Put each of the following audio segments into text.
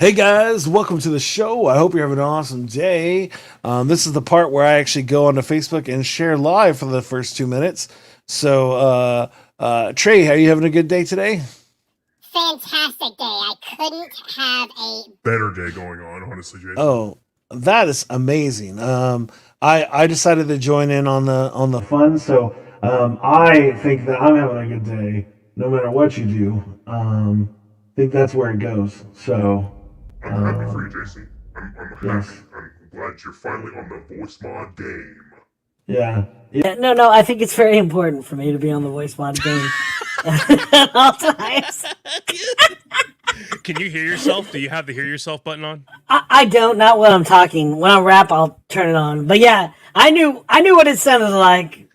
Hey guys, welcome to the show. I hope you're having an awesome day. This is the part where I actually go onto Facebook and share live for the first 2 minutes. Trey, are you having a good day today? Fantastic day. I couldn't have a better day going on, honestly, Jason. Oh, that is amazing. I decided to join in on the fun, so I think that I'm having a good day, no matter what you do. I think that's where it goes. So, I'm happy for you, Jason. I'm yes, happy. I'm glad you're finally on the voice mod game. yeah. No, I think it's very important for me to be on the voice mod game at all times. Can you hear yourself? Do you have the hear yourself button on? I don't, not when I'm talking. When I rap, I'll turn it on. But yeah, I knew what it sounded like.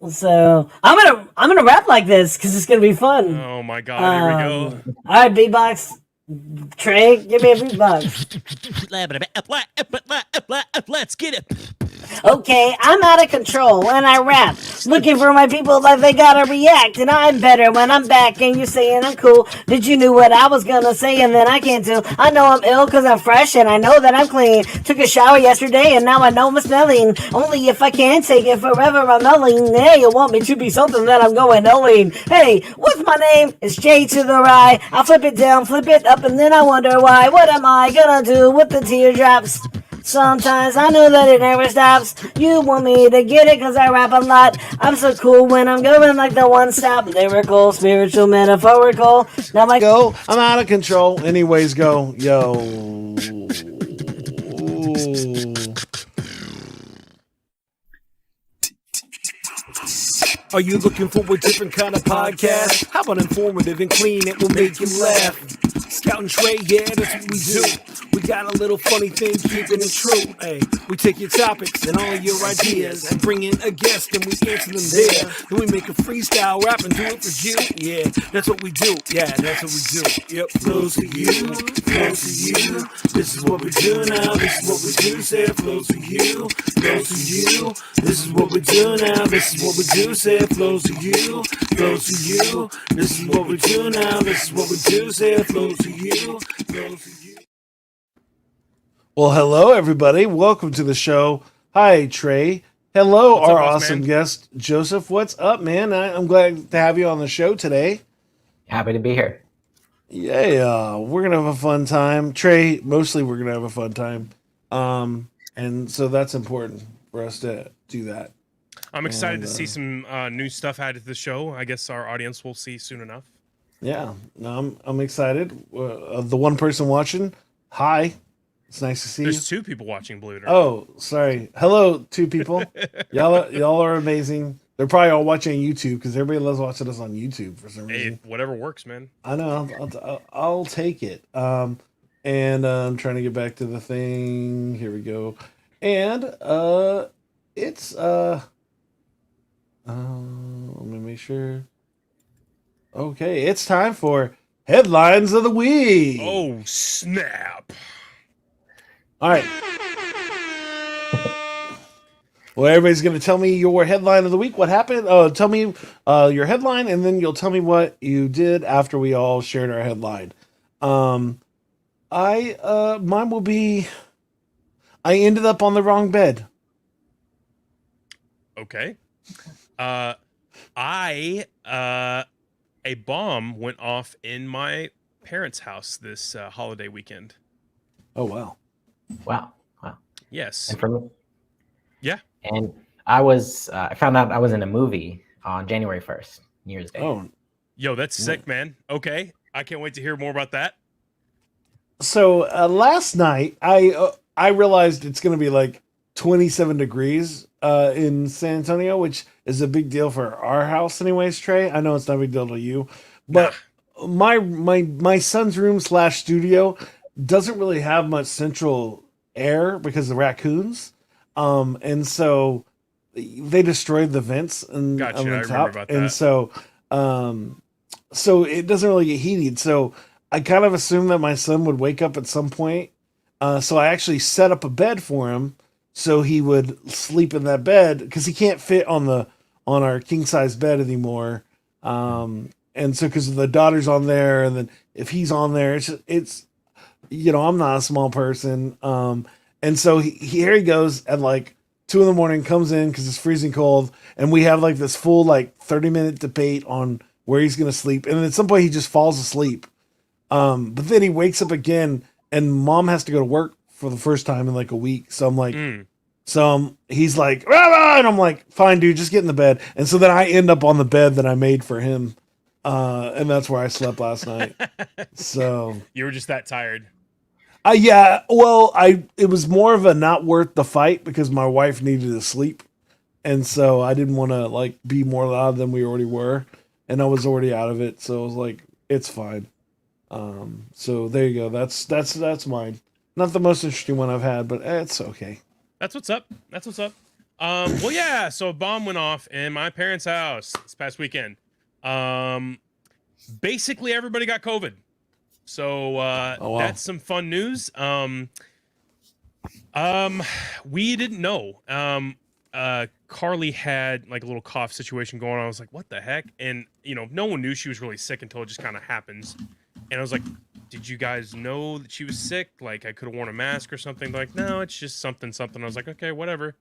So I'm gonna rap like this because it's gonna be fun. Oh my god, here we go. All right, beatbox. Trey, give me a beatbox. Let's get it. Okay, I'm out of control when I rap. Looking for my people like they gotta react. And I'm better when I'm back and you're saying I'm cool. Did you knew what I was gonna say and then I can't do? I know I'm ill cause I'm fresh and I know that I'm clean. Took a shower yesterday and now I know I'm smelling. Only if I can take it forever I'm melting. Hey, you want me to be something that I'm going knowing. Hey, what's my name? It's J to the right. I'll flip it down, flip it up and then I wonder why. What am I gonna do with the teardrops? Sometimes I know that it never stops. You want me to get it cause I rap a lot. I'm so cool when I'm going like the one stop. Lyrical, spiritual, metaphorical. Now my Go. I'm out of control. Anyways, go. Yo. Are you looking for a different kind of podcast? How about informative and clean? It will make you laugh. Scout and Trey, yeah, that's what we do. We got a little funny thing, keeping it true. Hey, we take your topics and all your ideas and bring in a guest and we answer them there. Then we make a freestyle rap and do it for you. Yeah, that's what we do. Yeah, that's what we do. Yep, flows to you, flows to you. This is what we do now. This is what we do. Say it flows to you, flows to you. This is what we do now. This is what we do. Say it flows to you, flows to you. This is what we do now. This is what we do. Say it flows to you, flows to you. Well, hello everybody. Welcome to the show. Hi, Trey. Hello, What's our up, boss awesome man? guest, Joseph. What's up, man? I'm glad to have you on the show today. Happy to be here. Yeah, we're gonna have a fun time. Trey, mostly we're gonna have a fun time. And so that's important for us to do that. I'm excited And, to see some new stuff added to the show. I guess our audience will see soon enough. Yeah, no, I'm excited. The one person watching, hi. It's nice to see you. There's two people watching, believe it or not. Oh, sorry. Hello, two people. y'all are amazing. They're probably all watching on YouTube because everybody loves watching us on YouTube for some reason. Hey, whatever works, man. I know. I'll take it. And I'm trying to get back to the thing. Here we go. And it's let me make sure. Okay, it's time for headlines of the week. Oh, snap. All right. Well, everybody's going to tell me your headline of the week. What happened? Tell me your headline, and then you'll tell me what you did after we all shared our headline. Mine will be, I ended up on the wrong bed. Okay. A bomb went off in my parents' house this holiday weekend. Oh, wow. Wow. Yes. And for me, Yeah. and I found out I was in a movie on January 1st, New Year's Day. Oh, Yo, that's sick, man. Okay. I can't wait to hear more about that. so last night I realized it's going to be like 27 degrees in San Antonio, which is a big deal for our house anyways, Trey. I know it's not a big deal to you, but my son's room / studio doesn't really have much central air because of the raccoons. And so they destroyed the vents and Gotcha, on the I remember top. about And that. so it doesn't really get heated. So I kind of assumed that my son would wake up at some point. So I actually set up a bed for him so he would sleep in that bed because he can't fit on our king size bed anymore. and so because the daughter's on there, and then if he's on there, it's I'm not a small person, and so here he goes at like 2 a.m, comes in because it's freezing cold, and we have like this full like 30-minute debate on where he's gonna sleep, and at some point he just falls asleep, but then he wakes up again, and mom has to go to work for the first time in like a week, so I'm like. So he's like, rah, rah, and I'm like, fine, dude, just get in the bed. And so then I end up on the bed that I made for him. And that's where I slept last night. So You were just that tired. yeah, well, it was more of a not worth the fight because my wife needed to sleep. And so I didn't want to like be more loud than we already were. And I was already out of it. So I was like, it's fine. So there you go. That's mine. Not the most interesting one I've had, but it's okay. That's what's up. Well, yeah. So a bomb went off in my parents' house this past weekend. Basically, everybody got COVID. So wow. That's some fun news. We didn't know. Carly had like a little cough situation going on. I was like, what the heck? And no one knew she was really sick until it just kind of happens. And I was like, did you guys know that she was sick? Like I could have worn a mask or something. They're like, no, it's just something. I was like, okay, whatever.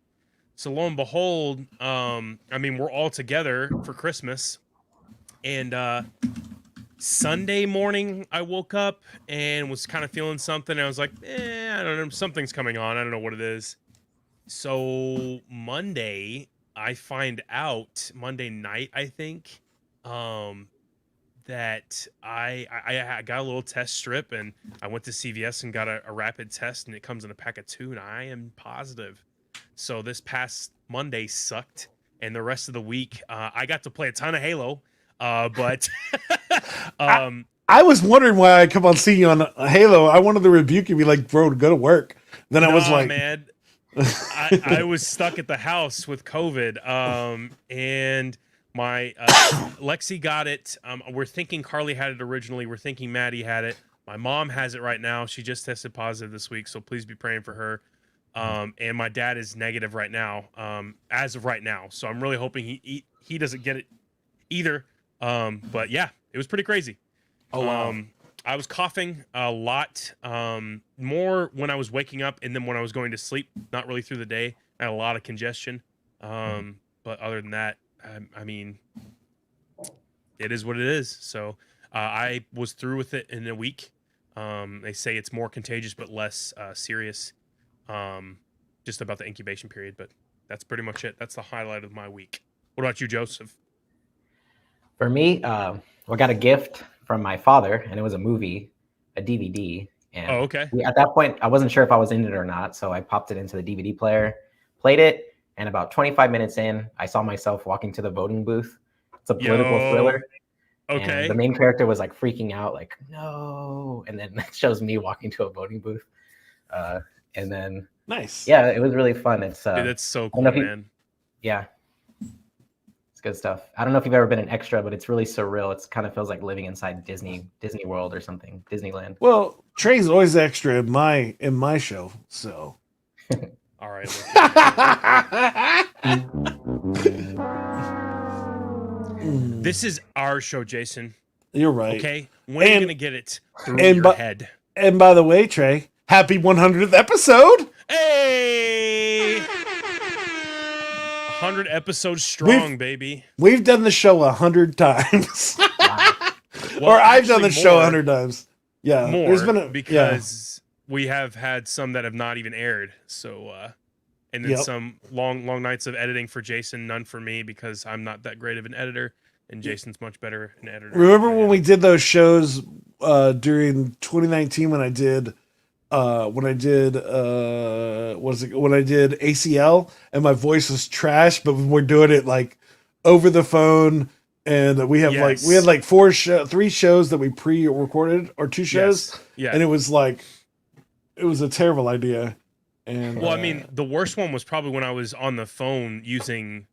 So lo and behold, we're all together for Christmas. And Sunday morning, I woke up and was kind of feeling something. I was like, I don't know, something's coming on. I don't know what it is. So Monday, I find out Monday night, I think, that I got a little test strip, and I went to CVS and got a rapid test, and it comes in a pack of 2, and I am positive. So this past Monday sucked, and the rest of the week, I got to play a ton of Halo, but I was wondering why I kept on seeing you on Halo. I wanted to rebuke you, be like, bro, go to work. Then I was like, man, I was stuck at the house with COVID, and my Lexi got it. We're thinking Carly had it originally. We're thinking Maddie had it. My mom has it right now. She just tested positive this week, so please be praying for her. And my dad is negative right now, as of right now. So I'm really hoping he doesn't get it either. But yeah, it was pretty crazy. oh wow. I was coughing a lot, more when I was waking up and then when I was going to sleep. Not really through the day. I had a lot of congestion. But other than that, I mean, it is what it is. So I was through with it in a week. They say it's more contagious but less serious, just about the incubation period. But that's pretty much it. That's the highlight of my week. What about you, Joseph? For me, I got a gift from my father, and it was a movie, a DVD. And Oh, okay. at that point, I wasn't sure if I was in it or not, so I popped it into the DVD player, played it, and about 25 minutes in, I saw myself walking to the voting booth. It's a political thriller. Okay. And the main character was like freaking out, like, no. And then it shows me walking to a voting booth. And then, Nice. yeah, it was really fun. It's Dude, that's so I cool, don't know if man. yeah, it's good stuff. I don't know if you've ever been an extra, but it's really surreal. It's kind of feels like living inside Disney World or something, Disneyland. Well, Trey's always extra in my show, so. All right. This is our show, Jason. You're right. Okay? When are you And- going to get it through and your bu- head? And by the way, Trey, happy 100th episode. Hey! 100 episodes strong, baby. We've done the show 100 times. Well, or I've done the actually show more. 100 times. Yeah. More, There's been because we have had some that have not even aired. So, and then Yep. some long nights of editing for Jason, none for me because I'm not that great of an editor, and Jason's much better an editor. Remember than I when am. we did those shows during 2019 when I did ACL and my voice was trash, but we're doing it like over the phone, and we have Yes. we had like 3 shows that we pre-recorded or 2 shows, Yes. Yeah. and it was a terrible idea. And Well, I mean, the worst one was probably when I was on the phone using.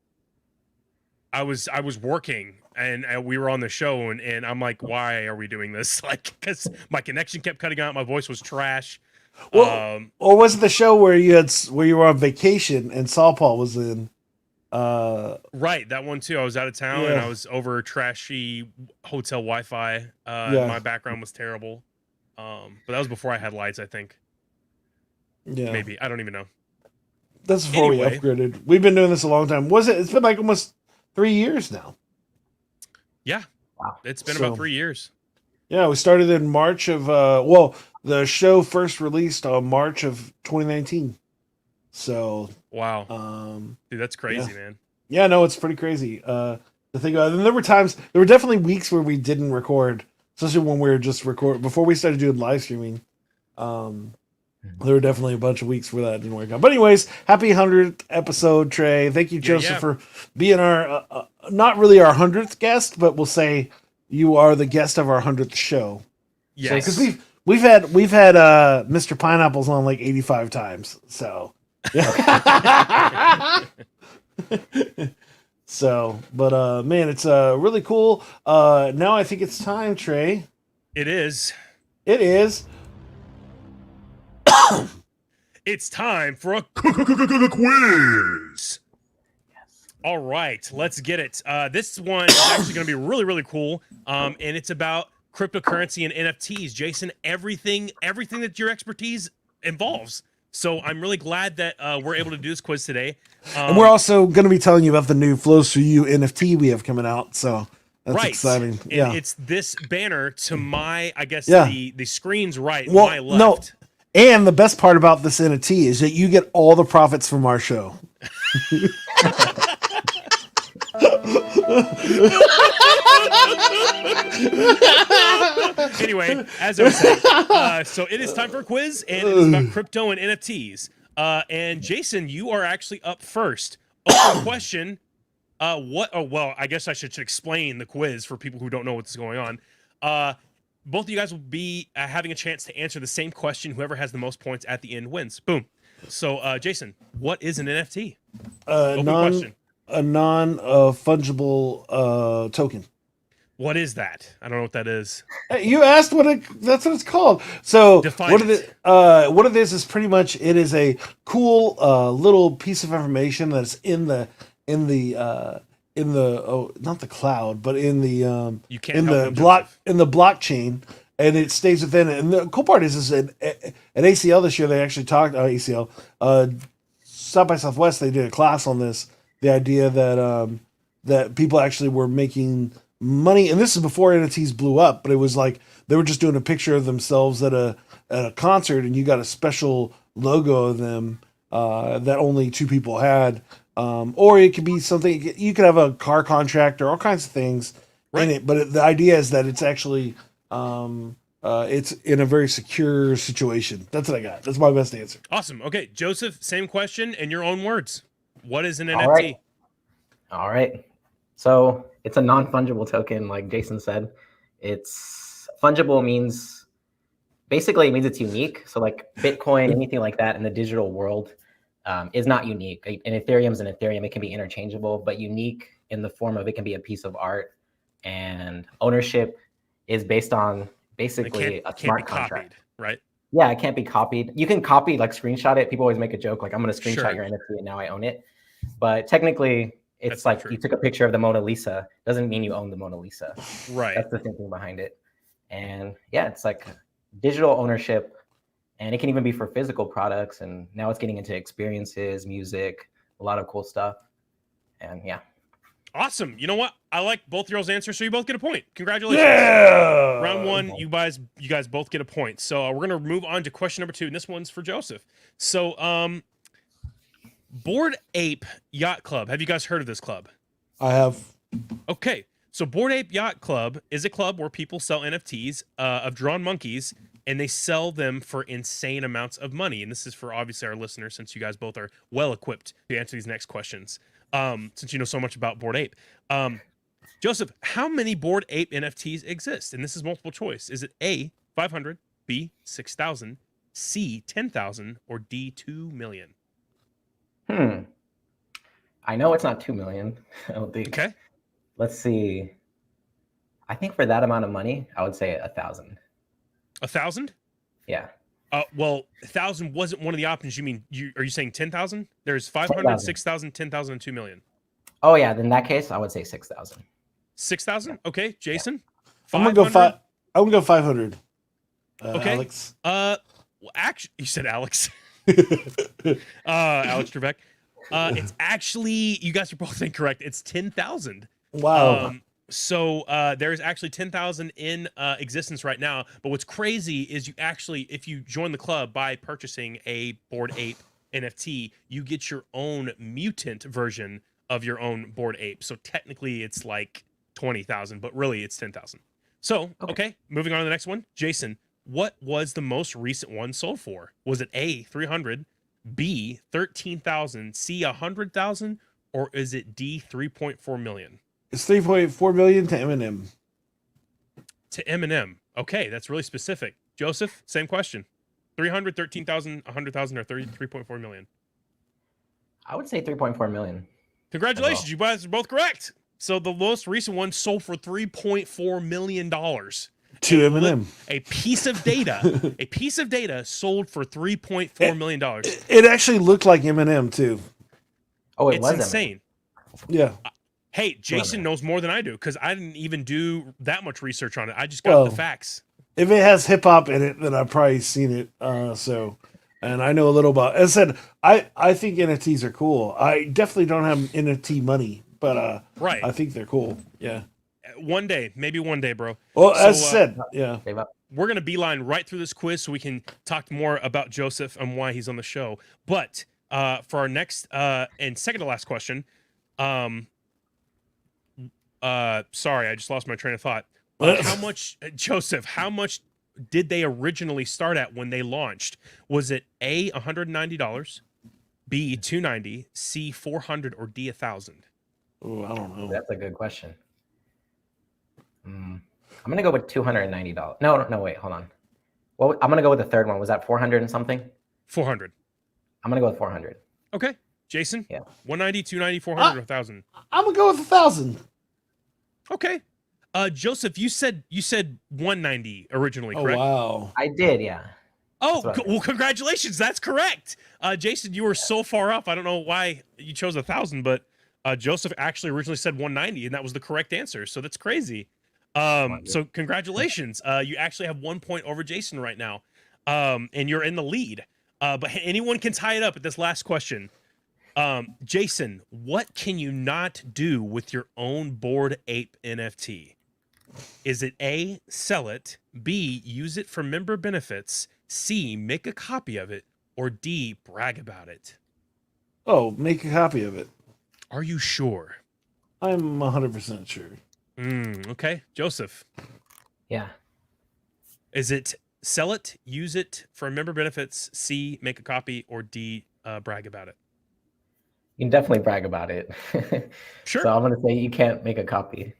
I was working and we were on the show and I'm like, why are we doing this? Like, because my connection kept cutting out, my voice was trash. Well, or was it the show where you were on vacation and Saul Paul was in? Right, that one too. I was out of town and Yeah. I was over trashy hotel Wi-Fi. Yeah. My background was terrible. But that was before I had lights, I think. Yeah. Maybe. I don't even know. That's before Anyway. we upgraded. We've been doing this a long time. It's been like almost 3 years now. Yeah. Wow. It's been So- about 3 years. Yeah, we started in March of the show first released on March of 2019. So Wow. Dude, that's crazy, man. yeah, no, it's pretty crazy. To think about it. And there were definitely weeks where we didn't record, especially when we were just before we started doing live streaming. There were definitely a bunch of weeks where that didn't work out. But anyways, happy 100th episode, Trey. Thank you, Joseph, yeah. for being our not really our 100th guest, but we'll say you are the guest of our 100th show. Yes. Because we've had Mr. Pineapples on like 85 times. So yeah. So, but man, it's really cool. Now I think it's time, Trey. It is. It is. It's time for a Quiz. All right, let's get it. This one is actually going to be really, really cool. And it's about cryptocurrency and NFTs. Jason, everything that your expertise involves. So I'm really glad that we're able to do this quiz today. And we're also going to be telling you about the new Flows for You NFT we have coming out. So that's right. exciting. And Yeah. it's this banner to my, I guess, Yeah. the screen's right, Well, my left. no. And the best part about this NFT is that you get all the profits from our show. Anyway, as I was saying, so it is time for a quiz, and it is about crypto and NFTs. And Jason, you are actually up first. Open question. Well, I guess I should explain the quiz for people who don't know what's going on. Both of you guys will be having a chance to answer the same question. Whoever has the most points at the end wins. Boom. So, Jason, what is an NFT? Open question. A non-fungible token. What is that? I don't know what that is. Hey, you asked that's what it's called. So Define what it. what it is pretty much it is a cool little piece of information that's in the not the cloud, but in the You can't in help the him, block Joseph. in the blockchain, and it stays within it. And the cool part is at ACL this year they actually talked ACL South by Southwest they did a class on this. The idea that that people actually were making money, and this is before NFTs blew up, but it was like they were just doing a picture of themselves at a concert, and you got a special logo of them that only two people had, or it could be something you could have a car contract or all kinds of things in it. But the idea is that it's actually it's in a very secure situation. That's what I got. That's my best answer. Awesome. Okay, Joseph, same question in your own words. What is an NFT? All right. So it's a non-fungible token, like Jason said. It's fungible means basically it means it's unique. So like Bitcoin, anything like that in the digital world is not unique. And Ethereum's an Ethereum, it can be interchangeable, but unique in the form of it can be a piece of art, and ownership is based on basically a smart contract. Right? Yeah, it can't be copied. You can copy, like screenshot it. People always make a joke, like I'm going to screenshot Sure. your NFT and now I own it. But technically, it's That's not like true. you took a picture of the Mona Lisa. Doesn't mean you own the Mona Lisa. Right. That's the thinking behind it. And yeah, it's like digital ownership, and it can even be for physical products. And now it's getting into experiences, music, a lot of cool stuff. And yeah. Awesome. You know what? I like both y'all's answers, so you both get a point. Congratulations. Yeah. Round one, you guys both get a point. So we're gonna move on to question number 2, and this one's for Joseph. So, Bored Ape Yacht Club. Have you guys heard of this club? I have. Okay, so Bored Ape Yacht Club is a club where people sell NFTs of drawn monkeys, and they sell them for insane amounts of money. And this is for obviously our listeners, since you guys both are well equipped to answer these next questions. Since you know so much about Bored Ape. Joseph, how many Bored Ape NFTs exist? And this is multiple choice. Is it A, 500, B, 6,000, C, 10,000, or D, 2 million? I know it's not 2 million. I don't think. Okay. Let's see. I think for that amount of money, I would say 1,000. 1,000? Yeah. Well, 1,000 wasn't one of the options. You mean, are you saying 10,000? There's 500, 10,000. 6,000, 10,000, and 2 million. Oh yeah, in that case, I would say 6,000. 6,000. Okay, Jason. I'm gonna go 500? I'm gonna go 500. Okay. Alex. Well, actually, you said Alex. Alex Trebek. It's actually, you guys are both incorrect. It's 10,000. Wow. So there's actually 10,000 in existence right now. But what's crazy is you actually, if you join the club by purchasing a Bored Ape NFT, you get your own mutant version of your own Bored Ape. So technically it's like 20,000, but really it's 10,000. So, okay, moving on to the next one. Jason, what was the most recent one sold for? Was it A, 300, B, 13,000, C, 100,000, or is it D, 3.4 million? It's 3.4 million to Eminem. To Eminem. Okay, that's really specific. Joseph, same question. 300, 13,000, 100,000, or 3.4 million? I would say 3.4 million. Congratulations, you guys are both correct. So the most recent one sold for $3.4 million. To Eminem. A piece of data sold for $3.4 million. It actually looked like Eminem too. Oh, it It's was insane. Yeah. Hey, Jason knows more than I do because I didn't even do that much research on it. I just got the facts. If it has hip hop in it, then I've probably seen it. And I know a little about. As I said, I think NFTs are cool. I definitely don't have NFT money, but right. I think they're cool. Yeah. One day, maybe one day, bro. Well, as I said, yeah. We're gonna beeline right through this quiz so we can talk more about Joseph and why he's on the show. But for our next and second to last question, sorry, I just lost my train of thought. How much, Joseph? How much did they originally start at when they launched? Was it A, $190, B, $290, C, $400, or D, $1,000? Oh, I don't know. That's a good question. I'm gonna go with $290. No, wait, hold on. Well, I'm gonna go with the third one. Was that 400 and something? 400. I'm gonna go with 400. Okay, Jason. Yeah. 190, 290, 400, or 1,000. I'm gonna go with 1,000. Okay. Joseph, you said 190 originally, correct? Oh wow. I did, yeah. Well, congratulations. That's correct. Jason, you were so far off. I don't know why you chose 1,000, but Joseph actually originally said 190, and that was the correct answer. So that's crazy. So congratulations. You actually have 1 point over Jason right now. And you're in the lead. But anyone can tie it up at this last question. Jason, what can you not do with your own Bored Ape NFT? Is it A, sell it, B, use it for member benefits, C, make a copy of it, or D, brag about it? Oh, make a copy of it. Are you sure? I'm 100% sure. Okay, Joseph. Yeah. Is it sell it, use it for member benefits, C, make a copy, or D, brag about it? You can definitely brag about it. Sure. So I'm gonna say you can't make a copy.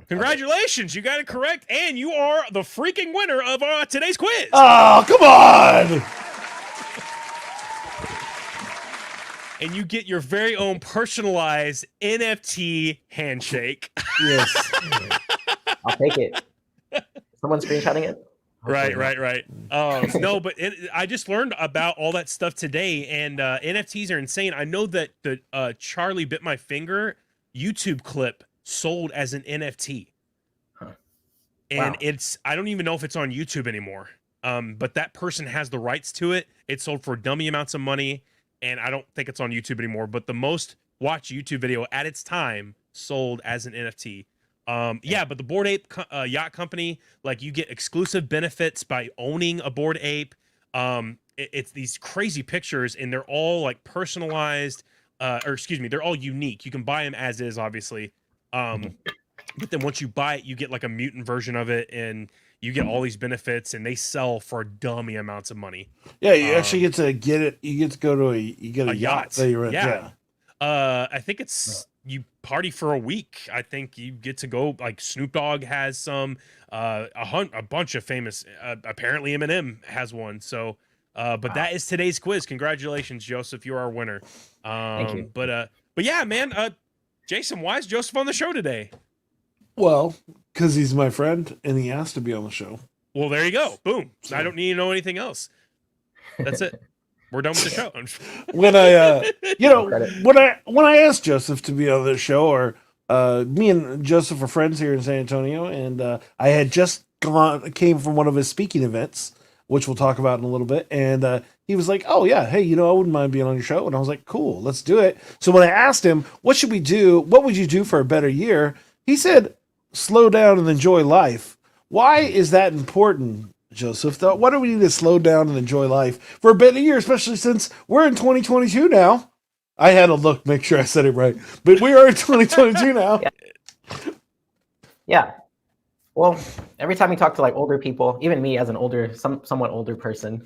Congratulations, you got it correct, and you are the freaking winner of today's quiz. Oh, come on! Okay. And you get your very own personalized NFT handshake. Yes. I'll take it. Someone screenshotting it? Right. No, but I just learned about all that stuff today, and NFTs are insane. I know that the Charlie Bit My Finger YouTube clip sold as an NFT. Huh. And Wow. I don't even know if it's on YouTube anymore. But that person has the rights to it. It sold for dummy amounts of money, and I don't think it's on YouTube anymore. But the most watched YouTube video at its time sold as an NFT. Yeah, but the Bored Ape Yacht Company, like, you get exclusive benefits by owning a Bored Ape. It's these crazy pictures, and they're all like personalized, they're all unique. You can buy them as is, obviously. But then once you buy it, you get like a mutant version of it, and you get all these benefits, and they sell for dummy amounts of money. Yeah, you actually get to get it. You get to go to a yacht that you rent. Yeah. I think it's you party for a week. I think you get to go, like, Snoop Dogg has some, a bunch of famous. Apparently Eminem has one. So, but that is today's quiz. Congratulations, Joseph. You're our winner. Thank you. But yeah, man. Jason, why is Joseph on the show today? Well, because he's my friend and he asked to be on the show. Well, there you go. Boom. So- I don't need to know anything else. That's it. We're done with the show. when I, Credit. when I asked Joseph to be on the show, or me and Joseph are friends here in San Antonio, and I had just came from one of his speaking events, which we'll talk about in a little bit, and he was like, "Oh yeah, hey, I wouldn't mind being on your show," and I was like, "Cool, let's do it." So when I asked him, "What should we do? What would you do for a better year?" He said, "Slow down and enjoy life." Why is that important, Joseph? Why do we need to slow down and enjoy life for a better year, especially since we're in 2022 now? I had to look, make sure I said it right, but we are in 2022 now. Yeah. Well, every time you talk to like older people, even me as an older, somewhat older person,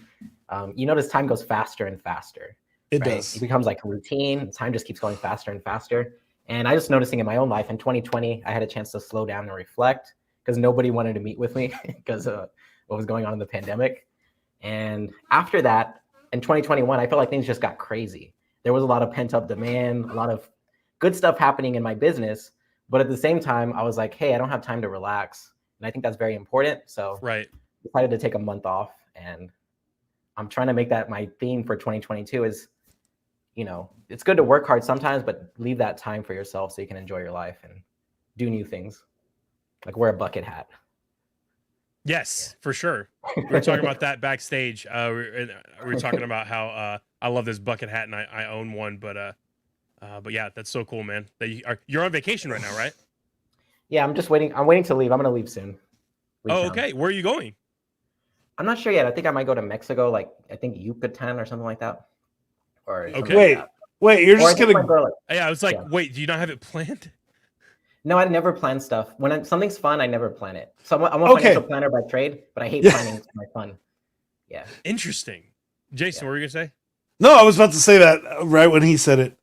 you notice time goes faster and faster. It right? does. It becomes like a routine. Time just keeps going faster and faster. And I was noticing in my own life in 2020, I had a chance to slow down and reflect because nobody wanted to meet with me because of what was going on in the pandemic. And after that, in 2021, I felt like things just got crazy. There was a lot of pent up demand, a lot of good stuff happening in my business. But at the same time, I was like, hey, I don't have time to relax. And I think that's very important. So Right. I decided to take a month off. And I'm trying to make that my theme for 2022 is, it's good to work hard sometimes, but leave that time for yourself so you can enjoy your life and do new things. Like wear a bucket hat. Yes, for sure. We were talking about that backstage. We were talking about how I love this bucket hat and I own one, but yeah, that's so cool, man. That you're on vacation right now, right? Yeah, I'm just waiting. I'm waiting to leave. I'm going to leave soon. Leave town. Okay. Where are you going? I'm not sure yet. I think I might go to Mexico, like I think Yucatan or something like that. Or something Okay. like that. Wait, you're Or I just think gonna my girl, Yeah, I was like, Yeah. wait, do you not have it planned? no, I never plan stuff. When something's fun, I never plan it. So I'm a Okay. financial planner by trade, but I hate Yeah. planning my fun. Yeah. Interesting. Jason, what were you gonna say? No, I was about to say that right when he said it.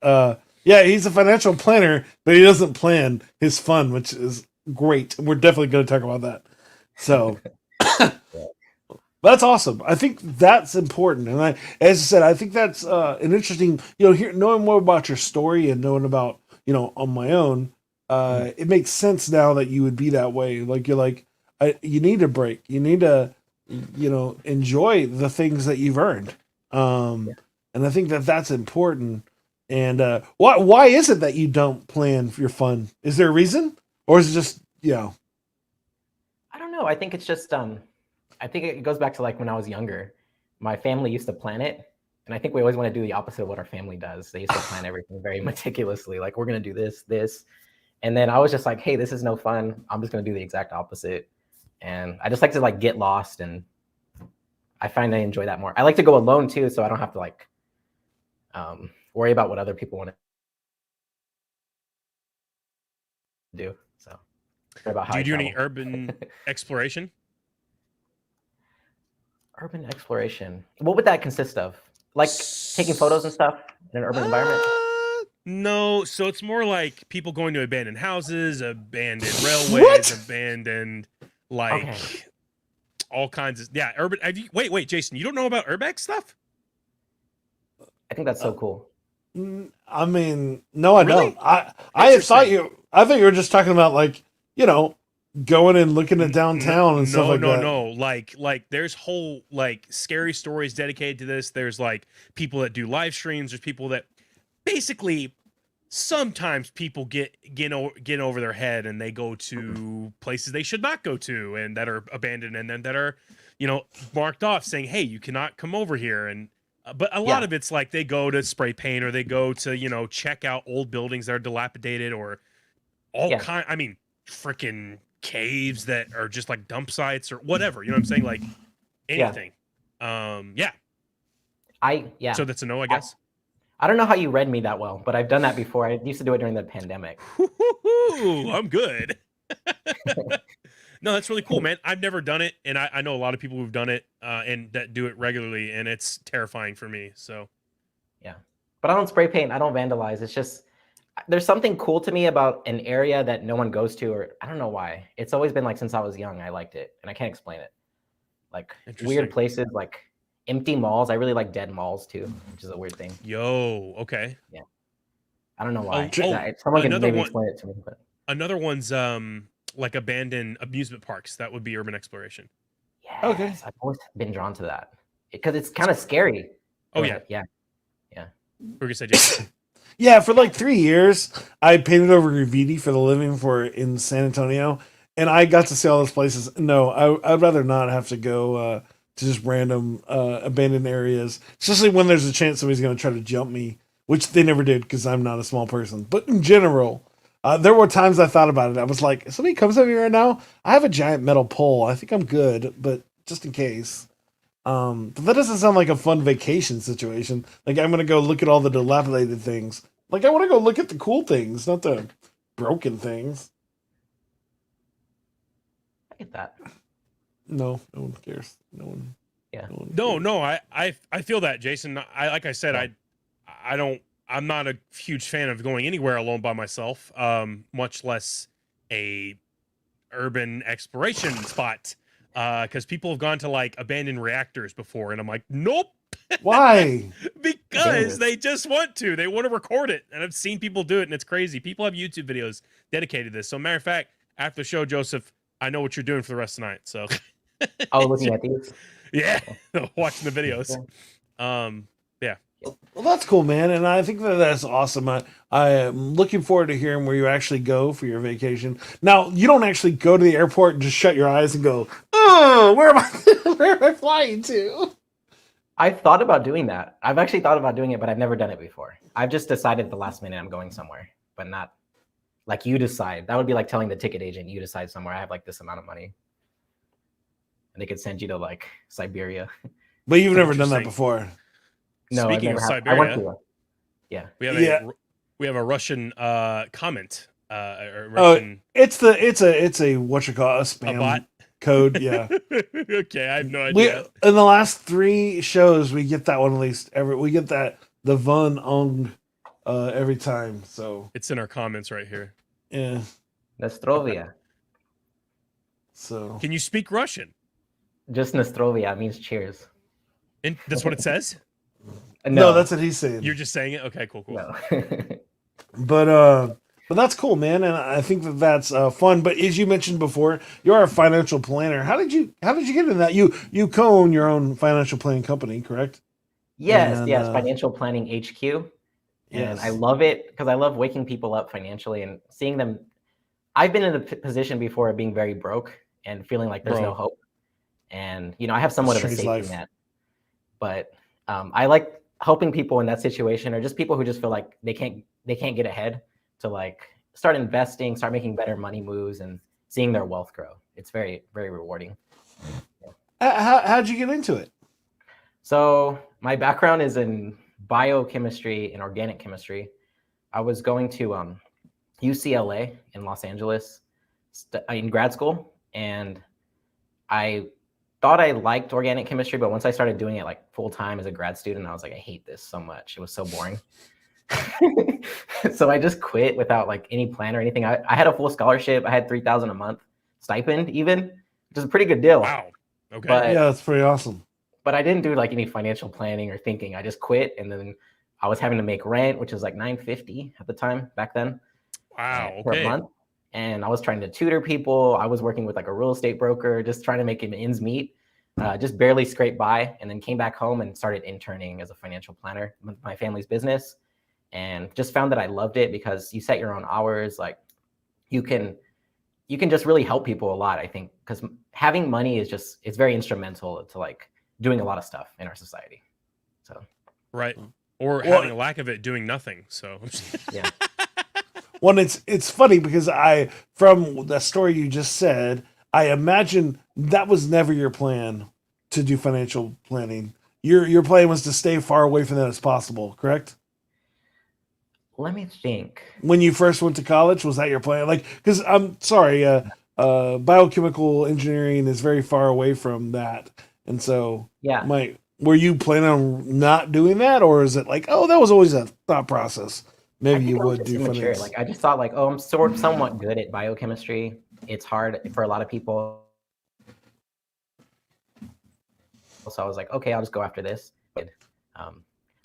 Yeah, he's a financial planner, but he doesn't plan his fun, which is great. We're definitely going to talk about that. So that's awesome. I think that's important, and as I said, I think that's an interesting. Knowing more about your story and knowing about on my own, it makes sense now that you would be that way. Like you're like, you need a break. You need to, enjoy the things that you've earned. And I think that that's important. And why is it that you don't plan for your fun? Is there a reason, or is it just I don't know. I think it's just I think it goes back to like when I was younger. My family used to plan it, and I think we always want to do the opposite of what our family does. They used to plan everything very meticulously, like we're gonna do this, and then I was just like, hey, this is no fun. I'm just gonna do the exact opposite, and I just like to like get lost, and I find I enjoy that more. I like to go alone too, so I don't have to like worry about what other people want to do. So about how Do you I do any travel. urban exploration? Urban exploration. What would that consist of? Like taking photos and stuff in an urban environment? No, so it's more like people going to abandoned houses, abandoned railways, What? abandoned like Okay. all kinds of urban. Wait, Jason, you don't know about urbex stuff? I think that's so cool. I mean, no, I Really? don't. I thought Interesting. I thought you were just talking about like going and looking at downtown and stuff like that. No. Like there's whole like scary stories dedicated to this. There's like people that do live streams. There's people that basically sometimes people get over their head and they go to places they should not go to and that are abandoned and then that are marked off saying, hey, you cannot come over here. And but a lot of it's like they go to spray paint or they go to check out old buildings that are dilapidated or all kind. I mean, freaking caves that are just like dump sites or whatever. You know what I'm saying? Like anything. Yeah. So that's a no, I guess. I don't know how you read me that well, but I've done that before. I used to do it during the pandemic. I'm good. No, that's really cool, man. I've never done it, and I know a lot of people who've done it and that do it regularly, and it's terrifying for me. So, yeah, but I don't spray paint. I don't vandalize. It's just there's something cool to me about an area that no one goes to, or I don't know why. It's always been like since I was young, I liked it, and I can't explain it. Like weird places, like empty malls. I really like dead malls too, which is a weird thing. Yo, okay. Yeah, I don't know why. Oh, someone can maybe explain it to me. But another one's like abandoned amusement parks. That would be urban exploration. yeah, okay. I've always been drawn to that because it's kind of scary. Oh Go yeah, ahead. Yeah. we're gonna say Jason. Yeah, for like 3 years, I painted over graffiti for the living for in San Antonio, and I got to see all those places. No, I'd rather not have to go to just random abandoned areas, especially when there's a chance somebody's going to try to jump me, which they never did because I'm not a small person. But in general, there were times I thought about it. I was like, if somebody comes at me right now, I have a giant metal pole. I think I'm good, but just in case. But that doesn't sound like a fun vacation situation. Like I'm gonna go look at all the dilapidated things. Like I want to go look at the cool things, not the broken things. I get that. No one cares. No one. Yeah. No, one No, cares. no, I feel that, Jason. I like I said, I don't. I'm not a huge fan of going anywhere alone by myself. Much less a urban exploration spot. Because people have gone to like abandoned reactors before, and I'm like, nope. Why? Because they just want to. They want to record it. And I've seen people do it, and it's crazy. People have YouTube videos dedicated to this. So, matter of fact, after the show, Joseph, I know what you're doing for the rest of the night. So, Oh, looking at these. yeah, watching the videos. Well, that's cool, man, and I think that's awesome. I am looking forward to hearing where you actually go for your vacation. Now, you don't actually go to the airport and just shut your eyes and go, "Oh, where am I? Where am I flying to?" I've thought about doing that. I've actually thought about doing it, but I've never done it before. I've just decided at the last minute I'm going somewhere, but not like you decide. That would be like telling the ticket agent, you decide somewhere. I have like this amount of money. And they could send you to like Siberia. But you've never done that Interesting. before. No, Speaking I've of never I went Siberia, to. Yeah. Yeah. we have a Russian comment. Or Russian It's a what you call a a spam bot. code. Yeah. Okay, I have no We idea. in the last 3 shows we get that one at least we get that the Von Ong every time. So It's in our comments right here. yeah. Nastrovia. So Can you speak Russian? Just Nastrovia means cheers. And that's what it says. no, that's what he's saying. You're just saying it. Okay, cool. no. But that's cool, man, and I think that's fun. But as you mentioned before, you are a financial planner. How did you get into that? You co-own your own financial planning company, correct? Yes, And, yes, Financial Planning HQ. And Yes. I love it because I love waking people up financially and seeing them. I've been in a position before of being very broke and feeling like there's no Bro. hope. And I have somewhat of a Strange safety life. net. But I like helping people in that situation, or just people who just feel like they can't get ahead, to like start investing, start making better money moves, and seeing their wealth grow. It's very, very rewarding. How'd you get into it? So my background is in biochemistry and organic chemistry. I was going to UCLA in Los Angeles in grad school, and I thought I liked organic chemistry, but once I started doing it like full time as a grad student, I was like, I hate this so much. It was so boring. So I just quit without like any plan or anything. I had a full scholarship. I had $3,000 a month stipend, even, which is a pretty good deal. Wow. Okay. But Yeah, that's pretty awesome. but I didn't do like any financial planning or thinking. I just quit, and then I was having to make rent, which was like $950 at the time back then. Wow. Per Okay. month. And I was trying to tutor people. I was working with like a real estate broker, just trying to make ends meet, just barely scrape by, and then came back home and started interning as a financial planner with my family's business, and just found that I loved it because you set your own hours. Like you can just really help people a lot, I think, because having money is just, it's very instrumental to like doing a lot of stuff in our society. So Right. Or Well- having a lack of it, doing nothing. So yeah. Well, it's funny because from the story you just said, I imagine that was never your plan to do financial planning. Your plan was to stay far away from that as possible, correct? Let me think. When you first went to college, was that your plan? Like, because I'm sorry, biochemical engineering is very far away from that, and so Yeah. were you planning on not doing that, or is it like, oh, that was always a thought process? I Maybe think you I was would just do immature. finance. Like I just thought like, oh, I'm somewhat good at biochemistry. It's hard for a lot of people. So I was like, okay, I'll just go after this.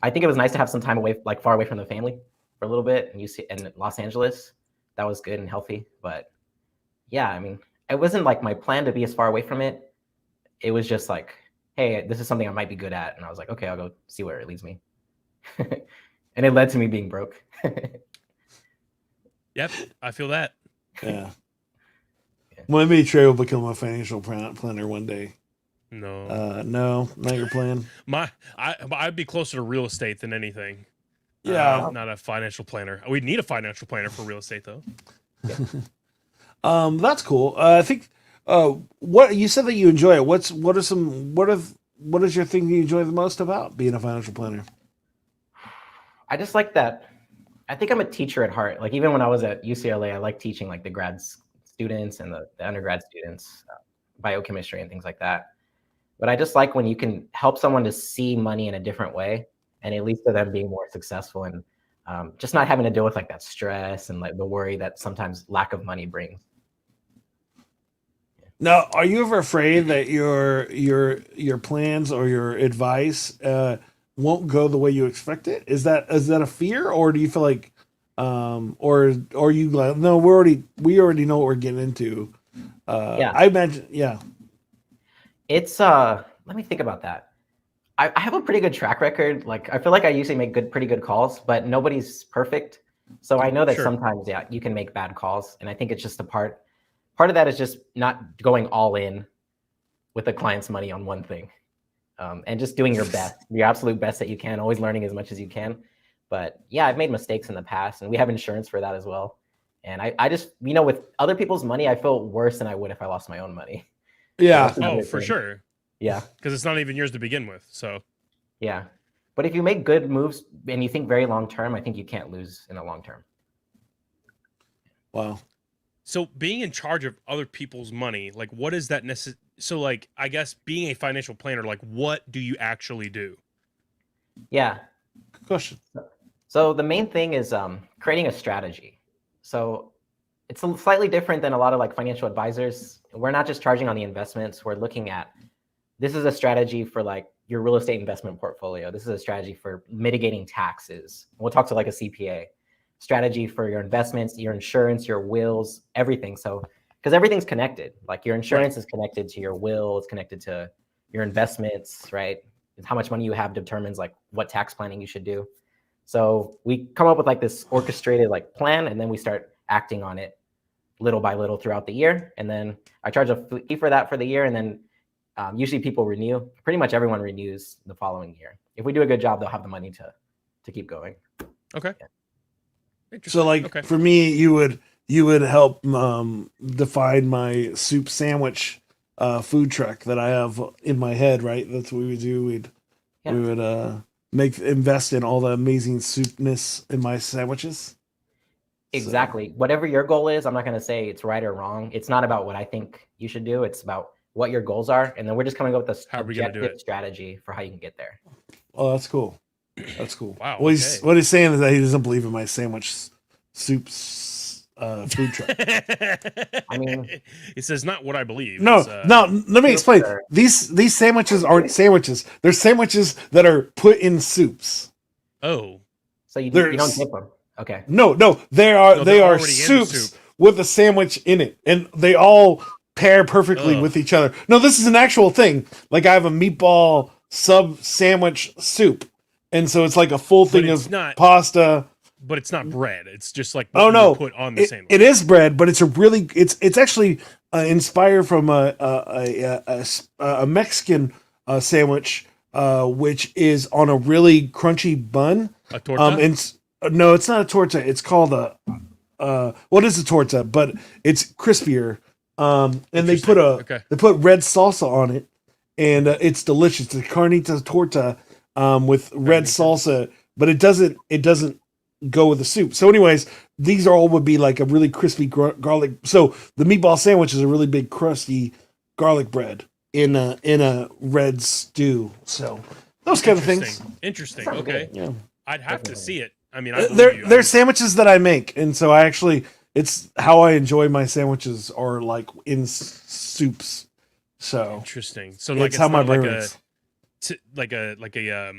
I think it was nice to have some time away, like far away from the family for a little bit, and in Los Angeles. That was good and healthy. But yeah, I mean, it wasn't like my plan to be as far away from it. It was just like, hey, this is something I might be good at. And I was like, okay, I'll go see where it leads me. And it led to me being broke. Yep, I feel that. Yeah. Well, maybe Trey will become a financial planner one day. No, No, not your plan. I'd be closer to real estate than anything. Yeah. Not a financial planner. We'd need a financial planner for real estate, though. That's cool. I think what you said that you enjoy it. What is your thing you enjoy the most about being a financial planner? I just like that. I think I'm a teacher at heart. Like even when I was at UCLA, I like teaching like the grad students and the undergrad students, biochemistry and things like that. But I just like when you can help someone to see money in a different way, and it leads to them being more successful and just not having to deal with like that stress and like the worry that sometimes lack of money brings. Now, are you ever afraid that your plans or your advice won't go the way you expect it? Is that a fear, or do you feel like, or you like, no, we already know what we're getting into? Yeah. I imagine, yeah. It's let me think about that. I have a pretty good track record. Like I feel like I usually make pretty good calls, but nobody's perfect. So I know that Sure. sometimes, yeah, you can make bad calls, and I think it's just a part of that is just not going all in with the client's money on one thing, and just doing your best, your absolute best that you can, always learning as much as you can. But yeah, I've made mistakes in the past, and we have insurance for that as well. And I just, with other people's money, I feel worse than I would if I lost my own money. Yeah. Oh, for sure. Yeah. Because it's not even yours to begin with. So Yeah. But if you make good moves and you think very long term, I think you can't lose in the long term. Wow. So being in charge of other people's money, like what is that so like I guess being a financial planner, like what do you actually do? Yeah. Good question. So the main thing is creating a strategy. So it's slightly different than a lot of like financial advisors. We're not just charging on the investments. We're looking at, this is a strategy for like your real estate investment portfolio. This is a strategy for mitigating taxes. We'll talk to like a CPA. Strategy for your investments, your insurance, your wills, everything. So, because everything's connected. Like your insurance is connected to your will, it's connected to your investments, right? How much money you have determines like what tax planning you should do. So we come up with like this orchestrated like plan, and then we start acting on it little by little throughout the year. And then I charge a fee for that for the year, and then usually people renew. Pretty much everyone renews the following year. If we do a good job, they'll have the money to keep going. Okay. Yeah. Interesting. So like okay. for me, you would help define my soup sandwich food truck that I have in my head, right? That's what we would do. We would invest in all the amazing soupness in my sandwiches. Exactly. Whatever your goal is, I'm not going to say it's right or wrong. It's not about what I think you should do. It's about what your goals are. And then we're just coming up with How a are we gonna do objective it? strategy for how you can get there. Oh, that's cool. That's cool. Wow, What okay. he's saying is that he doesn't believe in my sandwich soups food truck. I mean, it says not what I believe. No, It's, no. Let me explain. Sure. These sandwiches aren't sandwiches. They're sandwiches that are put in soups. Oh, so you There's- don't dip them. Okay. No, they No, are they're are already in the soups soup. with a sandwich in it, and they all pair perfectly Ugh. with each other. No, this is an actual thing. Like I have a meatball sub sandwich soup, and so it's like a full thing it's of not- pasta. but it's not bread. It's just like what Oh you no, put on the sandwich. it is bread, but it's actually inspired from a Mexican sandwich, which is on a really crunchy bun. A torta. No, it's not a torta. It's called what is a torta? But it's crispier. And they put Okay. they put red salsa on it, and it's delicious. It's a carnita torta with red salsa, but it doesn't go with the soup. So, anyways, these all would be like a really crispy garlic. So the meatball sandwich is a really big crusty garlic bread in a red stew. So those kind of things. Interesting. Sounds Okay. good. Yeah. I'd have to see it. I mean, I believe you. They're sandwiches that I make, and so it's how I enjoy my sandwiches are like in soups. So Interesting. So like it's how my not brain like works. like a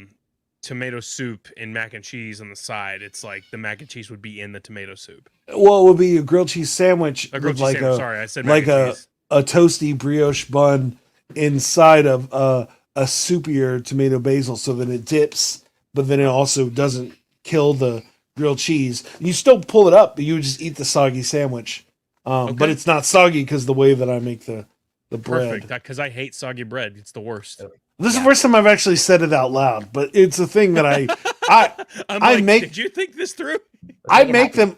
tomato soup and mac and cheese on the side. It's like the mac and cheese would be in the tomato soup. Well, it would be a grilled cheese sandwich A grilled with cheese like sandwich. a Sorry, I said like mac and cheese. a toasty brioche bun inside of a soupier tomato basil so that it dips, but then it also doesn't kill the grilled cheese. You still pull it up, but you just eat the soggy sandwich. But Okay. it's not soggy because the way that I make the bread. Perfect. Because I hate soggy bread. It's the worst. This is the first time I've actually said it out loud, but it's a thing that I I'm I like, make- did you think this through? I make them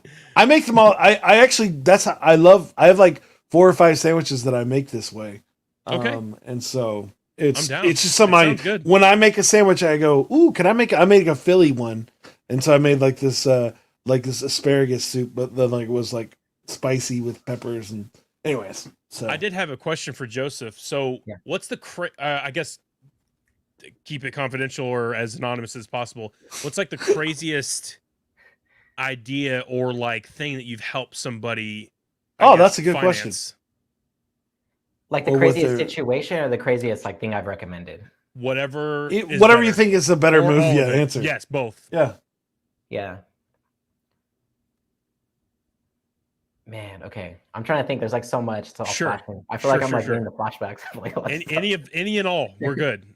all. I actually that's how I love. I have like 4 or 5 sandwiches that I make this way. Okay. And so I'm it's down. it's just something That I sounds good. when I make a sandwich I go, ooh, can I make? I made a Philly one, and so I made like this asparagus soup, but then like it was like spicy with peppers and anyways. So I did have a question for Joseph. So, Yeah. what's the I guess keep it confidential or as anonymous as possible. What's like the craziest idea or like thing that you've helped somebody? Oh, that's a good question. finance? Like the Or with craziest their- situation or the craziest like thing I've recommended? Whatever. is whatever you better. think is a better Or move, all yeah, of it. answer. Yes, both. Yeah. Yeah. Man, okay. I'm trying to think. There's like so much. So Sure. I feel like Sure, I'm sure, like sure. getting the flashbacks. of, like, all that stuff. Any and all, we're good.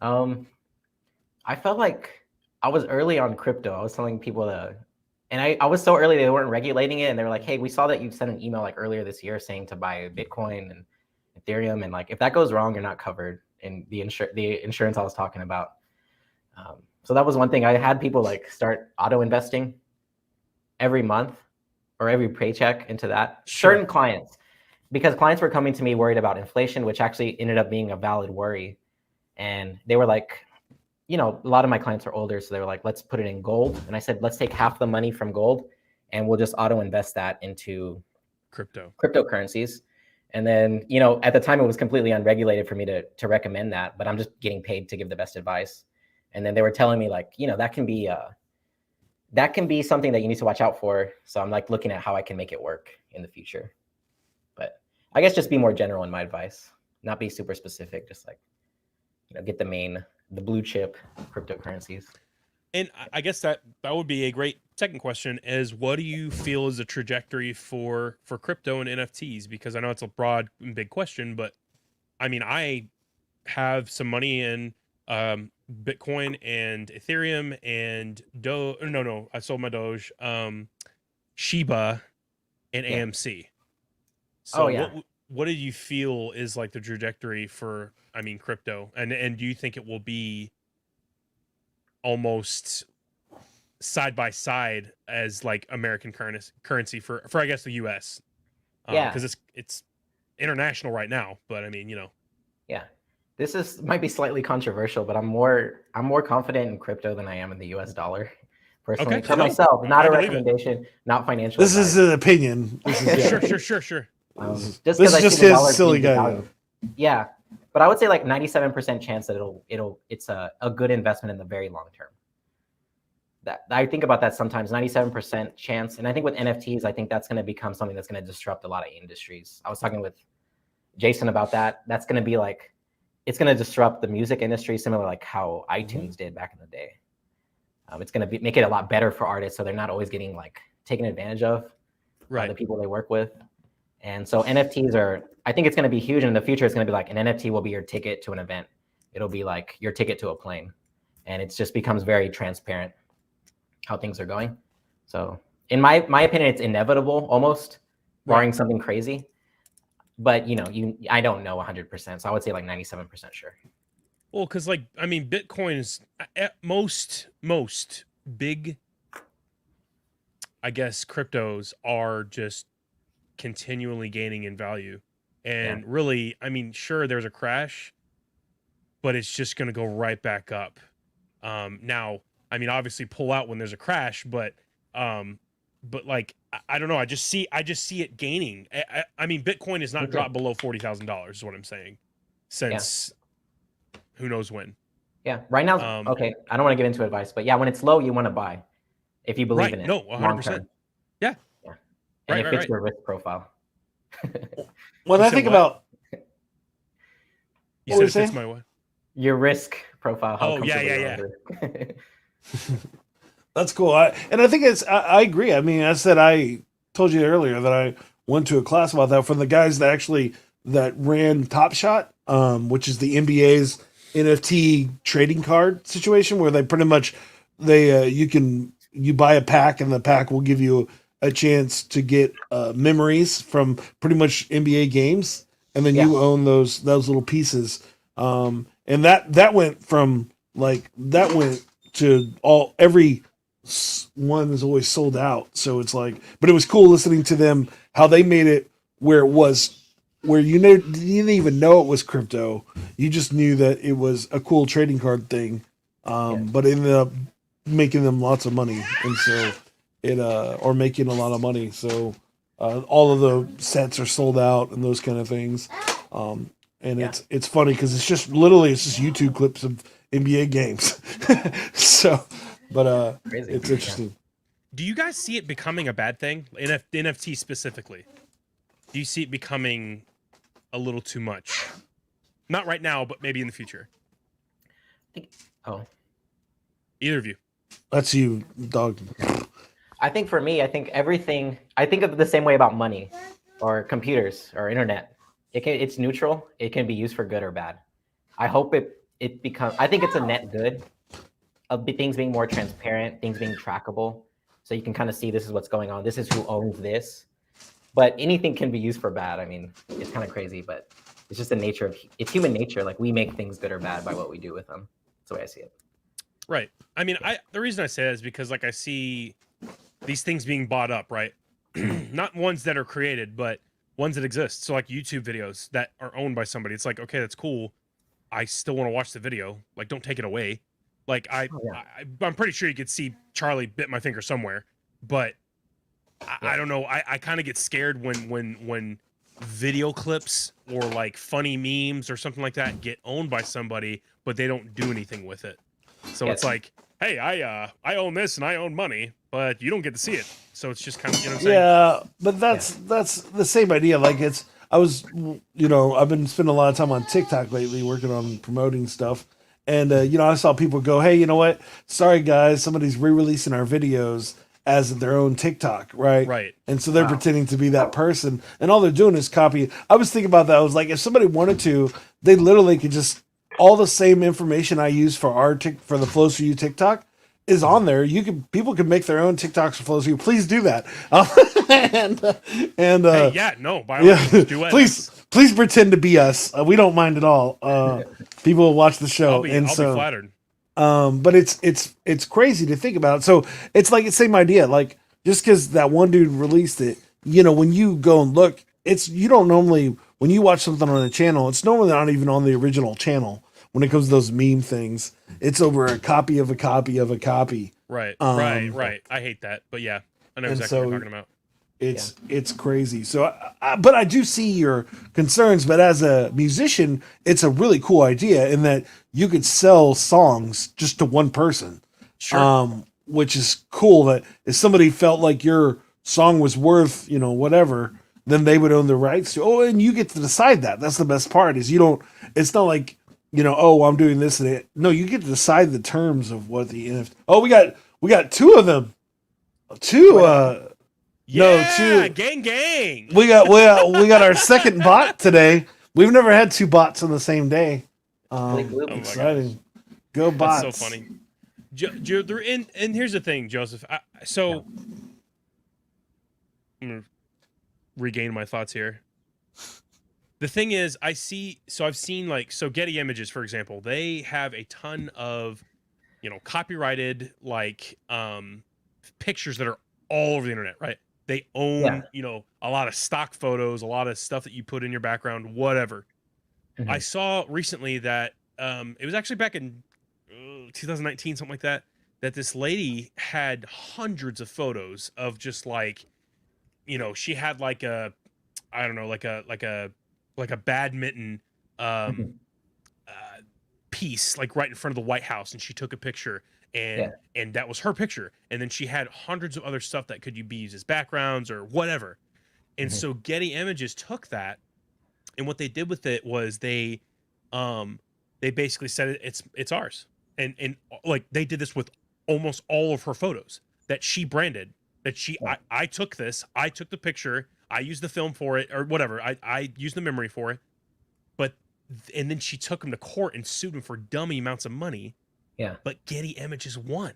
I felt like I was early on crypto. I was telling people and I was so early they weren't regulating it, and they were like, "Hey, we saw that you sent an email like earlier this year saying to buy Bitcoin and Ethereum, and like if that goes wrong, you're not covered in the insurance I was talking about." So that was one thing. I had people like start auto investing every month or every paycheck into that. Sure. Certain clients, because clients were coming to me worried about inflation, which actually ended up being a valid worry. And they were like, you know, a lot of my clients are older, so they were like, let's put it in gold. And I said, let's take half the money from gold and we'll just auto invest that into Crypto. cryptocurrencies. And then, you know, at the time it was completely unregulated for me to recommend that, but I'm just getting paid to give the best advice. And then they were telling me like, you know, that can be something that you need to watch out for. So I'm like looking at how I can make it work in the future. But I guess just be more general in my advice, not be super specific, just like, you know, get the blue chip cryptocurrencies. And I guess that would be a great second question is what do you feel is the trajectory for crypto and NFTs? Because I know it's a broad and big question, but I mean, I have some money in Bitcoin and Ethereum and I sold my Doge, Shiba and Yeah. AMC. So Oh, yeah. what do you feel is like the trajectory for, I mean, crypto? And do you think it will be almost side by side as like American currency for I guess the US? Yeah. Because it's international right now, but I mean, you know. Yeah. This might be slightly controversial, but I'm more confident in crypto than I am in the US dollar. Personally, Okay. for No, myself, not I a believe it. recommendation, not financial. This is advice. an opinion. This is Yeah. Sure. Just this 'cause is I see just the his dollar silly being guy. devalued. Yeah, but I would say like 97% chance that it's a good investment in the very long term. That I think about that sometimes, 97% chance, and I think with NFTs, I think that's going to become something that's going to disrupt a lot of industries. I was talking with Jason about that. That's going to be like, it's going to disrupt the music industry, similar like how iTunes did back in the day. It's going to make it a lot better for artists, so they're not always getting like taken advantage of by Right. the people they work with. And so NFTs I think it's going to be huge. And in the future, it's going to be like an NFT will be your ticket to an event. It'll be like your ticket to a plane. And it just becomes very transparent how things are going. So in my opinion, it's inevitable almost, barring something crazy. But you know, I don't know 100%. So I would say like 97% sure. Well, because like I mean, Bitcoin is at most big, I guess, cryptos are just continually gaining in value, and really, I mean, sure, there's a crash, but it's just going to go right back up. Now, I mean, obviously, pull out when there's a crash, but like I don't know, I just see it gaining. I mean, Bitcoin has not dropped below $40,000 is what I'm saying since. Who knows when? Yeah, right now, okay, I don't want to get into advice, but yeah, when it's low, you want to buy if you believe Right, in it. no, 100%. long-term. Yeah. And Right, it fits right. your risk profile. When You I said think what? about You What were said you it fits saying? my what? Your risk profile. How Oh, yeah, comfortable yeah, you are. that's cool. I think I agree. I mean, I said I told you earlier that I went to a class about that from the guys that ran Top Shot, which is the NBA's NFT trading card situation where they pretty much you buy a pack and the pack will give you a chance to get memories from pretty much NBA games, and then you own those little pieces. And that went from that went to every one is always sold out. So it's like, but it was cool listening to them how they made it where you didn't even know it was crypto. You just knew that it was a cool trading card thing. But it ended up making them lots of money, and so or making a lot of money. So all of the sets are sold out and those kind of things. And it's funny because it's just YouTube clips of NBA games. So, but Crazy. it's interesting. Do you guys see it becoming a bad thing? NFT specifically. Do you see it becoming a little too much? Not right now, but maybe in the future. Oh, Either of you. That's you, dog. I think for me, I think of it the same way about money or computers or internet. It's neutral. It can be used for good or bad. I hope I think it's a net good of things being more transparent, things being trackable. So you can kind of see this is what's going on. This is who owns this. But anything can be used for bad. I mean, it's kind of crazy, but it's just it's human nature. Like we make things good or bad by what we do with them. That's the way I see it. Right. I mean, the reason I say that is because I see these things being bought up, right? Not ones that are created, but ones that exist. So like YouTube videos that are owned by somebody. It's like, okay, that's cool. I still want to watch the video. Like, don't take it away. Like I'm pretty sure you could see Charlie bit my finger somewhere, but I don't know. I kind of get scared when video clips or like funny memes or something like that get owned by somebody, but they don't do anything with it. So it's like, hey, I own this and I own money, but you don't get to see it. So it's just kind of, you know what I'm saying? Yeah, but that's the same idea. Like I've been spending a lot of time on TikTok lately working on promoting stuff. And, I saw people go, hey, you know what? Sorry, guys, somebody's re-releasing our videos as their own TikTok, right? Right. And so they're pretending to be that person. And all they're doing is copy. I was thinking about that. I was like, if somebody wanted to, they literally could just, all the same information I use for for the Flows For You TikTok is on there. People could make their own TikToks for Flows For You. Please do that. Hey, yeah, no, by all means, do it. Please pretend to be us. We don't mind at all. People will watch the show, I'll be flattered. But it's crazy to think about. So it's like the same idea. Like just because that one dude released it, when you go and look, you don't normally when you watch something on a channel, it's normally not even on the original channel. When it comes to those meme things, it's over a copy of a copy of a copy. Right. I hate that, but yeah, I know exactly what you're talking about. It's crazy. So, but I do see your concerns. But as a musician, it's a really cool idea in that you could sell songs just to one person. Sure. Which is cool. That if somebody felt like your song was worth, whatever, then they would own the rights to. Oh, and you get to decide that. That's the best part. Is you don't. It's not like oh, I'm doing this and it. No, you get to decide the terms of what the NFT. Oh, we got two of them. Two. Yeah, gang. We got our second bot today. We've never had two bots on the same day. Exciting. Go bots. That's so funny. And here's the thing, Joseph. I'm gonna regain my thoughts here. The thing is, I've seen Getty Images, for example, they have a ton of, copyrighted pictures that are all over the internet, right? They own, a lot of stock photos, a lot of stuff that you put in your background, whatever. Mm-hmm. I saw recently that it was actually back in 2019, something like that, that this lady had hundreds of photos of just she had like a badminton piece right in front of the White House, and she took a picture, and that was her picture, and then she had hundreds of other stuff that could be used as backgrounds or whatever. And so Getty Images took that, and what they did with it was they basically said it's ours, and they did this with almost all of her photos that she branded, that I took this, I took the picture, I used the film for it or whatever, I used the memory for it, but and then she took him to court and sued him for dummy amounts of money. Yeah. But Getty Images won.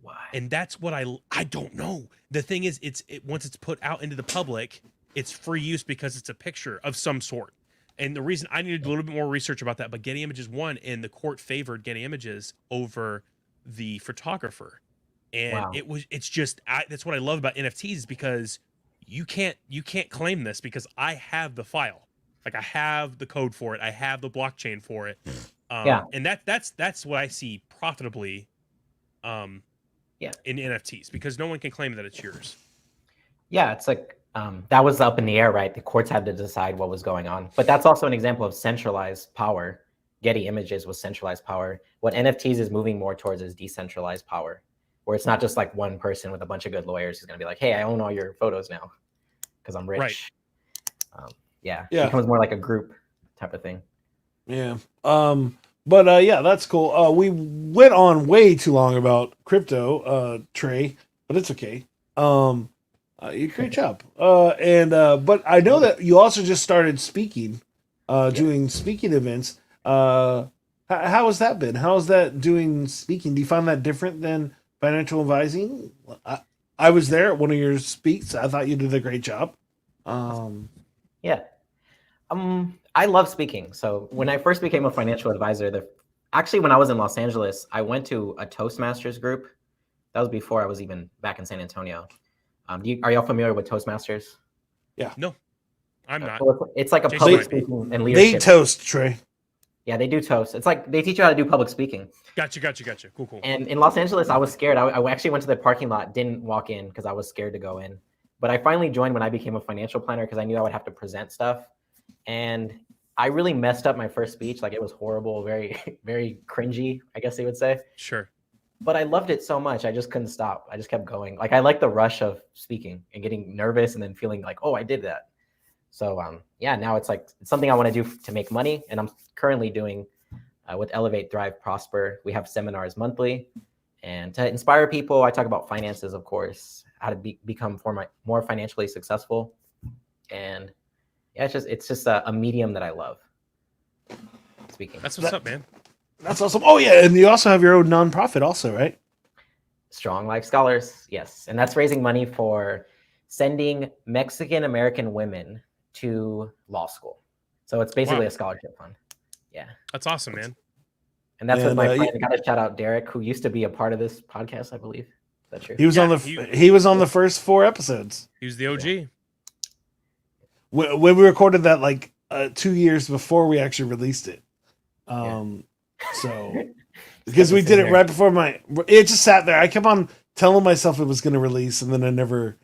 Why? And that's what I don't know. The thing is, once it's put out into the public, it's free use because it's a picture of some sort. And the reason I needed a little bit more research about that, but Getty Images won, and the court favored Getty Images over the photographer. And Wow. that's what I love about NFTs is because you can't claim this because I have the file. Like, I have the code for it. I have the blockchain for it. Yeah. And that's what I see profitably in NFTs, because no one can claim that it's yours. Yeah, it's like that was up in the air, right? The courts had to decide what was going on. But that's also an example of centralized power. Getty Images was centralized power. What NFTs is moving more towards is decentralized power, where it's not just like one person with a bunch of good lawyers who's going to be like, hey, I own all your photos now because I'm rich. Right. It Yeah. becomes more like a group type of thing. Yeah. But yeah, that's cool. We went on way too long about crypto, Trey, but it's okay. You did a great job. But I know that you also just started speaking, doing speaking events. How has that been? How is that doing speaking? Do you find that different than financial advising? I was there at one of your speaks. I thought you did a great job. Yeah. I love speaking. So when I first became a financial advisor, actually when I was in Los Angeles, I went to a Toastmasters group. That was before I was even back in San Antonio. Are y'all familiar with Toastmasters? No, I'm not. So it's like a Jason public might be. speaking and They leadership. toast, Trey. Yeah, they do toast. It's like they teach you how to do public speaking. Gotcha. Cool. And in Los Angeles, I was scared. I actually went to the parking lot, didn't walk in because I was scared to go in. But I finally joined when I became a financial planner because I knew I would have to present stuff. And I really messed up my first speech. Like, it was horrible, very, very cringy, I guess they would say. Sure. But I loved it so much. I just couldn't stop. I just kept going. Like, I like the rush of speaking and getting nervous and then feeling like, oh, I did that. So yeah, now it's like it's something I want to do to make money. And I'm currently doing with Elevate, Thrive, Prosper. We have seminars monthly. And to inspire people, I talk about finances, of course, how to become more financially successful. And yeah, it's just a medium that I love. Speaking. That's what's up, man. That's awesome. Oh yeah, and you also have your own nonprofit, also, right? Strong Life Scholars, yes. And that's raising money for sending Mexican American women to law school. So it's basically Wow. a scholarship fund. Yeah. That's awesome, man. And that's with And, my friend. I gotta shout out Derek, who used to be a part of this podcast, I believe. Is that true? He was Yeah, on the he- he was on the first 4 episodes. He was the OG. When we recorded that like 2 years before we actually released it. So because we did it right before it just sat there. I kept on telling myself it was going to release, and then I never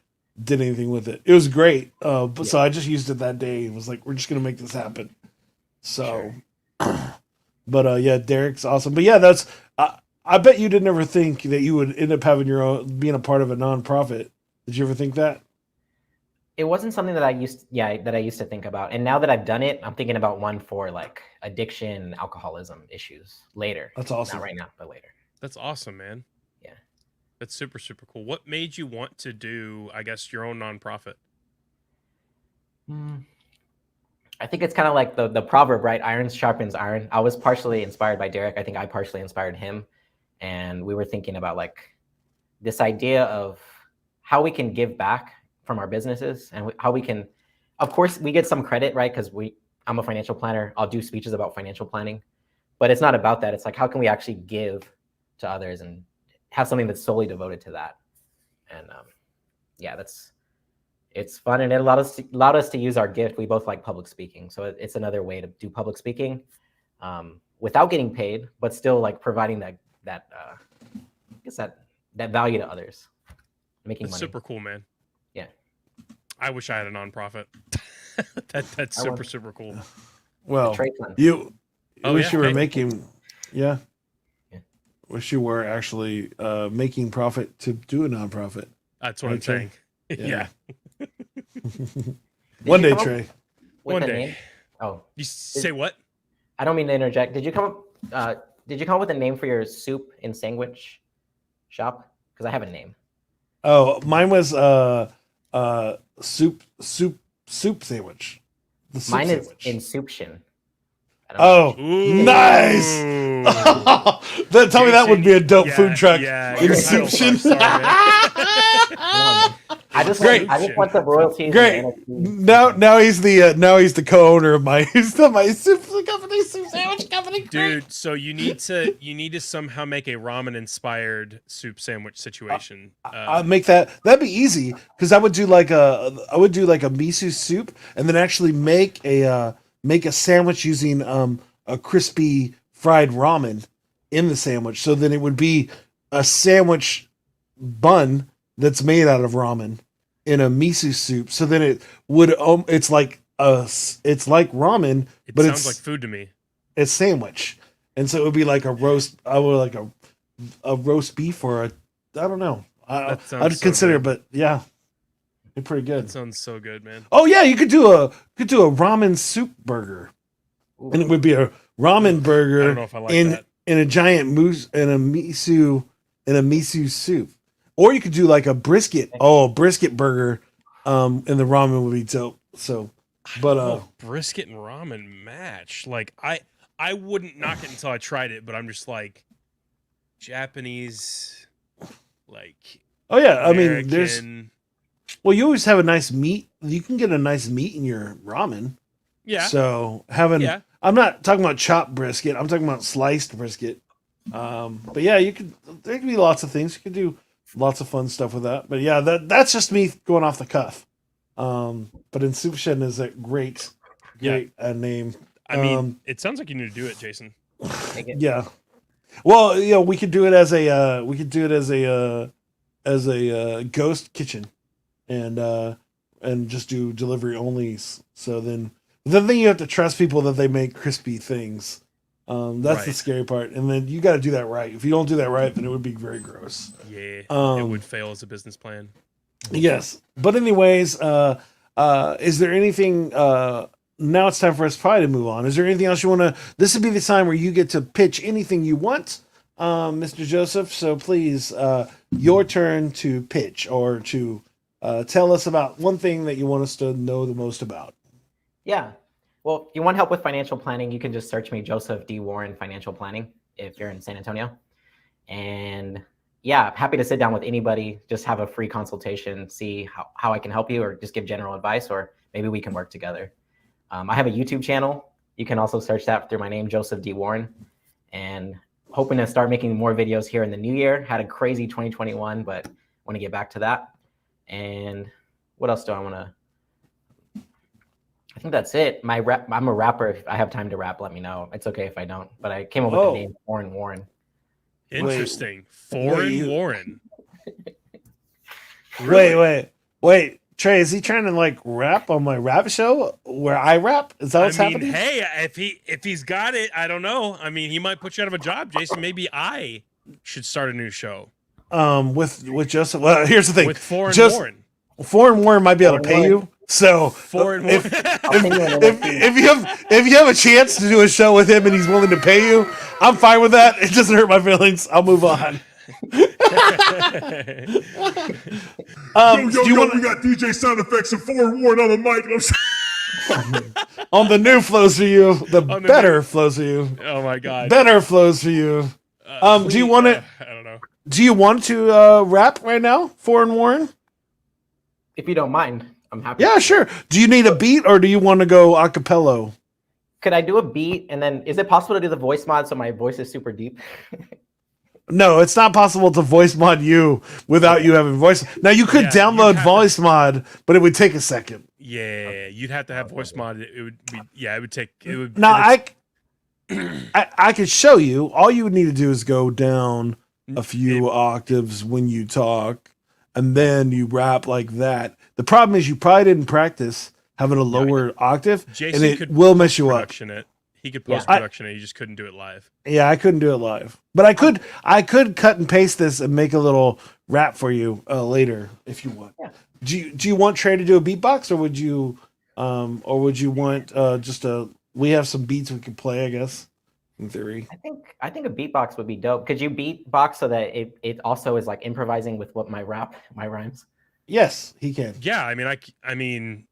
did anything with it. It was great. So I just used it that day and was like, we're just going to make this happen. So, but yeah, Derek's awesome. But yeah, that's, I bet you didn't ever think that you would end up having your own, being a part of a nonprofit. Did you ever think that? It wasn't something that I used to think about. And now that I've done it, I'm thinking about one for like addiction, alcoholism issues later. That's awesome. Not right now, but later. That's awesome, man. Yeah. That's super, super cool. What made you want to do, I guess, your own nonprofit? I think it's kind of like the proverb, right? Iron sharpens iron. I was partially inspired by Derek. I think I partially inspired him. And we were thinking about like this idea of how we can give back from our businesses and how we can, of course, we get some credit, right? Because I'm a financial planner. I'll do speeches about financial planning, but it's not about that. It's like, how can we actually give to others and have something that's solely devoted to that? And yeah, it's fun, and it allowed us to use our gift. We both like public speaking, so it's another way to do public speaking without getting paid, but still like providing that value to others, making That's money. super cool, man. Yeah. I wish I had a nonprofit. That's super cool. Well, Trade fund. you Oh, wish yeah, you were hey. making, yeah. Yeah. Wish you were actually making profit to do a nonprofit. That's what I'm Okay. saying. Yeah. Yeah. One you day, come up Trey. with One a day. name? Oh, You say what? I don't mean to interject. Did you come up with a name for your soup and sandwich shop? Because I have a name. Oh, mine was soup sandwich. The soup Mine is sandwich. Insouption. I don't know. Oh, Ooh. nice. Tell me that would be a dope food truck. Yeah, in your title's Inception. sorry, man. I just Great. want the royalties. Great. And the NFTs. Now he's the co-owner of my soup company, soup sandwich company. Dude, so you need to somehow make a ramen inspired soup sandwich situation. I'll make that'd be easy because I would do like a miso soup and then actually make a sandwich using a crispy fried ramen in the sandwich. So then it would be a sandwich bun that's made out of ramen in a miso soup. So then it would it's like ramen, it but sounds it's like food to me. it's sandwich, and so it would be like a roast. I would like a roast beef or I don't know. That sounds I'd so consider, good. but yeah, it's pretty good. That sounds so good, man. Oh yeah, you could do a ramen soup burger, Ooh. and it would be a ramen I burger don't know if I like in that. in a giant moose in a miso soup, or you could do like a brisket burger, and the ramen would be dope. So, but Oh, brisket and ramen match. Like I wouldn't knock it until I tried it, but I'm just like Japanese, like oh yeah, I mean, there's American- you always have a nice meat. You can get a nice meat in your ramen. yeah. So having, Yeah. I'm not talking about chopped brisket. I'm talking about sliced brisket. But yeah, there could be lots of things. You could do lots of fun stuff with that. But yeah, that's just me going off the cuff. But in Soup Shed is a great name. I mean, um, it sounds like you need to do it, Jason. Make it- Yeah. Well, we could do it as a ghost kitchen, and just do delivery only. So then you have to trust people that they make crispy things. That's the Right. scary part, and then you got to do that right. If you don't do that right, then it would be very gross. Yeah, it Um, would fail as a business plan. Yes, but anyways, is there anything? Now it's time for us probably to move on. Is there anything else you want to? This would be the time where you get to pitch anything you want, Mr. Joseph. So please, your turn to pitch or to tell us about one thing that you want us to know the most about. Yeah. Well, if you want help with financial planning, you can just search me, Joseph D. Warren Financial Planning, if you're in San Antonio. And yeah, happy to sit down with anybody, just have a free consultation, see how I can help you or just give general advice, or maybe we can work together. I have a YouTube channel. You can also search that through my name, Joseph D. Warren. And hoping to start making more videos here in the new year. Had a crazy 2021, but want to get back to that. And what else do I want to? I think that's it. I'm a rapper. If I have time to rap, let me know. It's okay if I don't. But I came up with Whoa. the name Foreign Warren. Interesting. Foreign you- Warren. Wait, Trey, is he trying to like rap on my rap show where I rap? Is that what's happening? Hey, if he's got it, I don't know. I mean, he might put you out of a job, Jason. Maybe I should start a new show With Joseph. Well, here's the thing. with Foreign Just- Warren. Foreign Warren might be able to pay Foreign you. So Foreign if, Warren. if you have a chance to do a show with him and he's willing to pay you, I'm fine with that. It doesn't hurt my feelings. I'll move on. Yo, Do you want we got DJ sound effects and Foreign Warren on the mic. on the new flows for you, the On the better new- flows for you, Oh my god. better flows for you. Do you want it? I don't know. Do you want to rap right now, Foreign Warren? If you don't mind, I'm happy. Yeah, sure. Do you need a beat or do you want to go a cappella? Could I do a beat and then is it possible to do the voice mod so my voice is super deep? No, it's not possible to voice mod you without you having voice. Now you could Yeah, download you'd have voice mod, but it would take a second. Yeah, you'd have to have voice mod. It would be. Yeah, it would take. It would. Now it's- I could show you. All you would need to do is go down a few octaves when you talk, and then you rap like that. The problem is you probably didn't practice having a lower octave, Jason and it could will mess you up. production it. He could Yeah. post production it. He just couldn't do it live. Yeah, I couldn't do it live, but I could cut and paste this and make a little rap for you later if you want. Yeah. Do you want Trey to do a beatbox, or would you want just a? We have some beats we could play, I guess, in theory. I think a beatbox would be dope. Could you beatbox so that it also is like improvising with what my rhymes? Yes, he can. Yeah, I mean,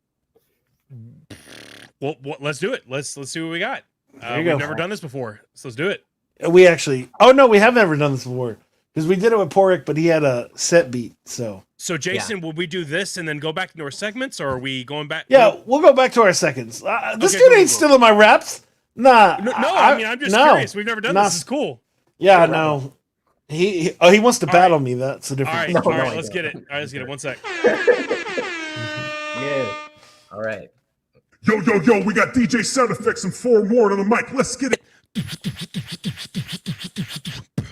well, let's do it. Let's see what we got. There you We've go. never done this before, so let's do it. We actually. Oh no, we have never done this before because we did it with Porik, but he had a set beat. So So, Jason, will we do this and then go back into our segments, or are we going back? yeah, we'll go back to our seconds. This Okay, dude cool, ain't cool. stealing my raps. Nah. No, I mean, I'm just curious. We've never done Nah. this. This is cool. Yeah, no. He wants to All battle right. me. That's a All different. right, No, all no, right, I let's don't. get it. All right, let's get it. 1 sec. Yeah. All right. Yo, yo, yo, we got DJ sound effects and 4 more on the mic. Let's get it.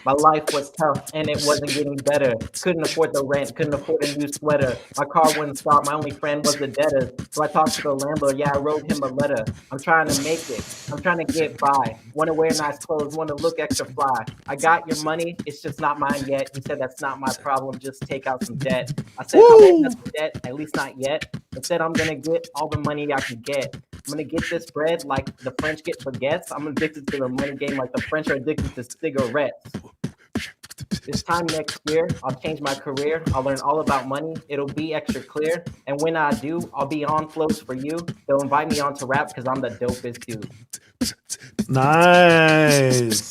My life was tough and it wasn't getting better. Couldn't afford the rent, couldn't afford a new sweater. My car wouldn't start, my only friend was the debtor. So I talked to the landlord, yeah, I wrote him a letter. I'm trying to make it, I'm trying to get by. Want to wear nice clothes, want to look extra fly. I got your money, it's just not mine yet. He said that's not my problem, just take out some debt. I said I won't have the debt, at least not yet. Instead I'm gonna get all the money I can get. I'm gonna get this bread like the French get baguettes. I'm addicted to the money game like the French are addicted to cigarettes. This time next year, I'll change my career. I'll learn all about money. It'll be extra clear. And when I do, I'll be on flows for you. They'll invite me on to rap because I'm the dopest dude. Nice.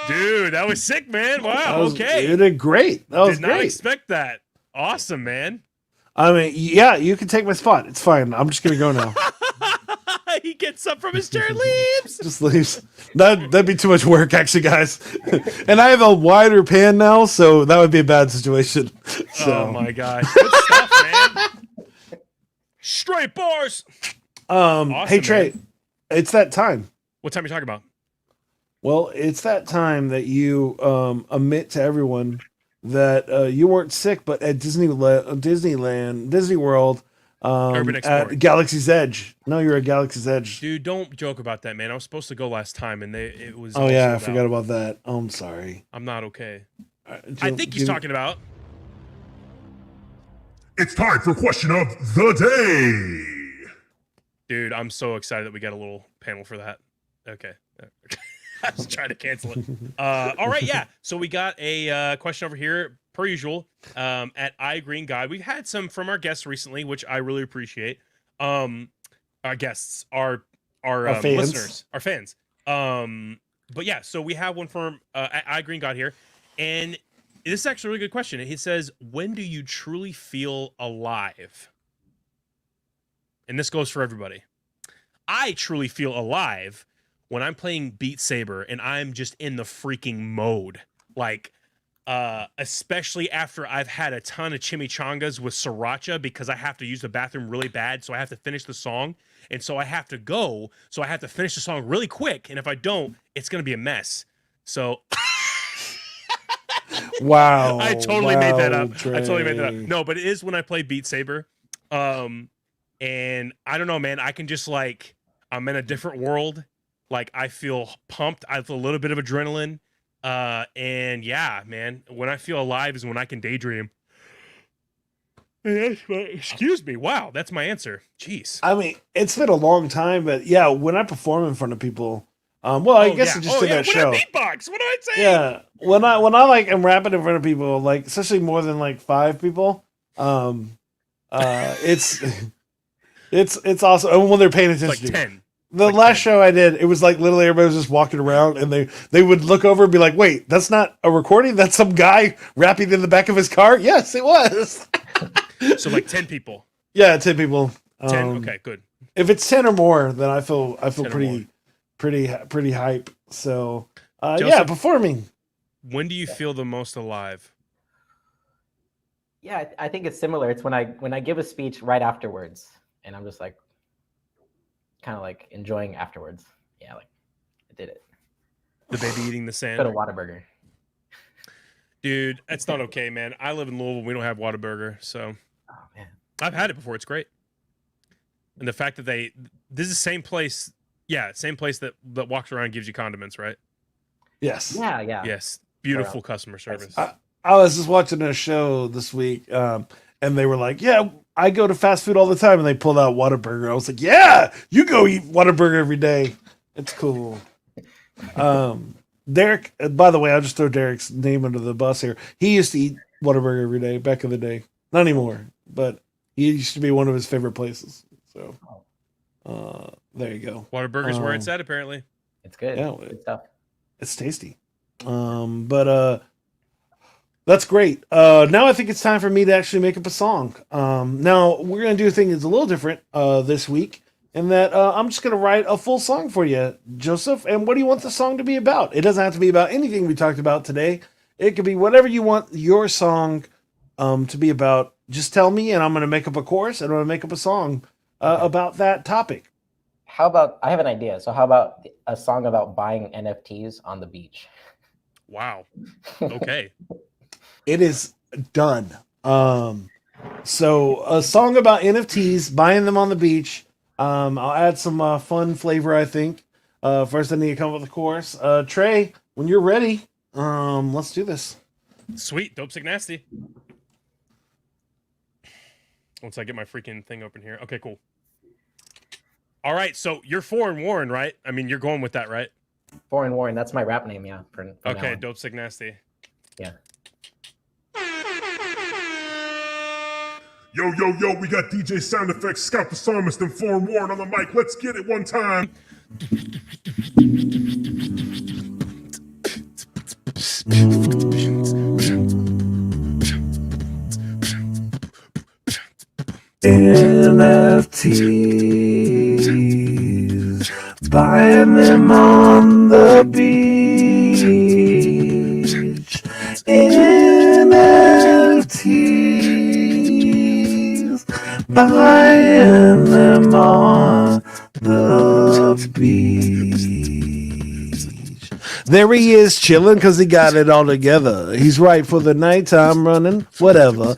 Dude, that was sick, man. Wow. That was- Okay. You did great. That was Did not great. expect that. Awesome, man. I mean, yeah, you can take my spot. It's fine. I'm just gonna go now. He gets up from his chair and leaves. Just leaves. That'd be too much work, actually, guys. And I have a wider pan now, so that would be a bad situation. So, Oh my gosh. Good stuff, man. Straight bars. Awesome, hey Trey, it's that time. What time are you talking about? Well, it's that time that you admit to everyone that you weren't sick, but at Disneyland, Disney World, Urban Explorer. at Galaxy's Edge. No, you're at Galaxy's Edge. Dude, don't joke about that, man. I was supposed to go last time, and it was. Oh all yeah, I sold forgot out. about that. Oh, I'm sorry. I'm not okay. Do I you- think do he's you- talking about. It's time for question of the day. Dude, I'm so excited that we got a little panel for that. Okay. I was trying to cancel it. All right, yeah. So we got a question over here, per usual, at iGreen God. We've had some from our guests recently, which I really appreciate. Our guests, our fans. listeners, our fans. But yeah, so we have one from at iGreen God here, and this is actually a really good question. He says, "When do you truly feel alive?" And this goes for everybody. I truly feel alive when I'm playing Beat Saber and I'm just in the freaking mode. Like, especially after I've had a ton of chimichangas with sriracha because I have to use the bathroom really bad, so I have to finish the song. And so I have to go, so I have to finish the song really quick. And if I don't, it's going to be a mess. So Wow. I totally made that wow, up. I totally made that up. Trey. No, but it is when I play Beat Saber. And I don't know, man. I can just like, I'm in a different world. Like I feel pumped. I feel a little bit of adrenaline. And yeah, man, when I feel alive is when I can daydream. Excuse me. Wow, that's my answer. Jeez. I mean, it's been a long time, but yeah, when I perform in front of people, well, I guess yeah. I just did that when show. I beatbox. What do I say? Yeah, when I like am rapping in front of people, like especially more than like 5 people, it's it's awesome. And when they're paying It's attention like to you. 10. The like last 10. show I did, it was like literally everybody was just walking around, and they would look over and be like, "Wait, that's not a recording. That's some guy rapping in the back of his car." Yes, it was. So like 10 people. Yeah, 10 people. 10. Okay, good. If it's 10 or more, then I feel 10 or more. pretty hype. So yeah, Joseph? performing. When do you feel the most alive? Yeah, I think it's similar. It's when I give a speech right afterwards, and I'm just like, kind of like enjoying afterwards. Yeah, like I did it. The baby eating the sand? Go to Whataburger. Dude, that's not okay, man. I live in Louisville. We don't have Whataburger, so Oh man. I've had it before. It's great. And the fact that this is the same place, same place that walks around and gives you condiments, right? Yes. Yeah, yeah. Yes. Beautiful customer service. I was just watching a show this week, and they were like, "Yeah, I go to fast food all the time," and they pulled out Whataburger. I was like, "Yeah, you go eat Whataburger every day. It's cool." Derek, by the way, I'll just throw Derek's name under the bus here. He used to eat Whataburger every day back in the day. Not anymore, but he used to be one of his favorite places. So There you go. Whataburger's where it's at, apparently. It's good. Yeah, Good stuff. it's tasty. But that's great. Now I think it's time for me to actually make up a song. Now we're gonna do a thing that's a little different this week, in that I'm just gonna write a full song for you, Joseph. And what do you want the song to be about? It doesn't have to be about anything we talked about today. It could be whatever you want your song to be about. Just tell me, and I'm gonna make up a chorus, and I'm gonna make up a song about that topic. How about I have an idea. So how about a song about buying NFTs on the beach? Wow. Okay. It is done. So a song about NFTs, buying them on the beach. I'll add some fun flavor, I think. First I need to come up with a chorus. Trey, when you're ready, let's do this. Sweet. Dope Sick Nasty. Once I get my freaking thing open here. Okay, cool. All right, so you're Foreign Warren, right? I mean, you're going with that, right? Foreign Warren, that's my rap name, yeah. For Okay, now. Dope Sick Nasty. Yeah. Yo, we got DJ Sound Effects, Scout the Psalmist, and Foreign Warren on the mic. Let's get it one time. NFTs, buying them on the beach. NFTs, buying them on the beach. There he is, chilling because he got it all together. He's right for the nighttime running, whatever.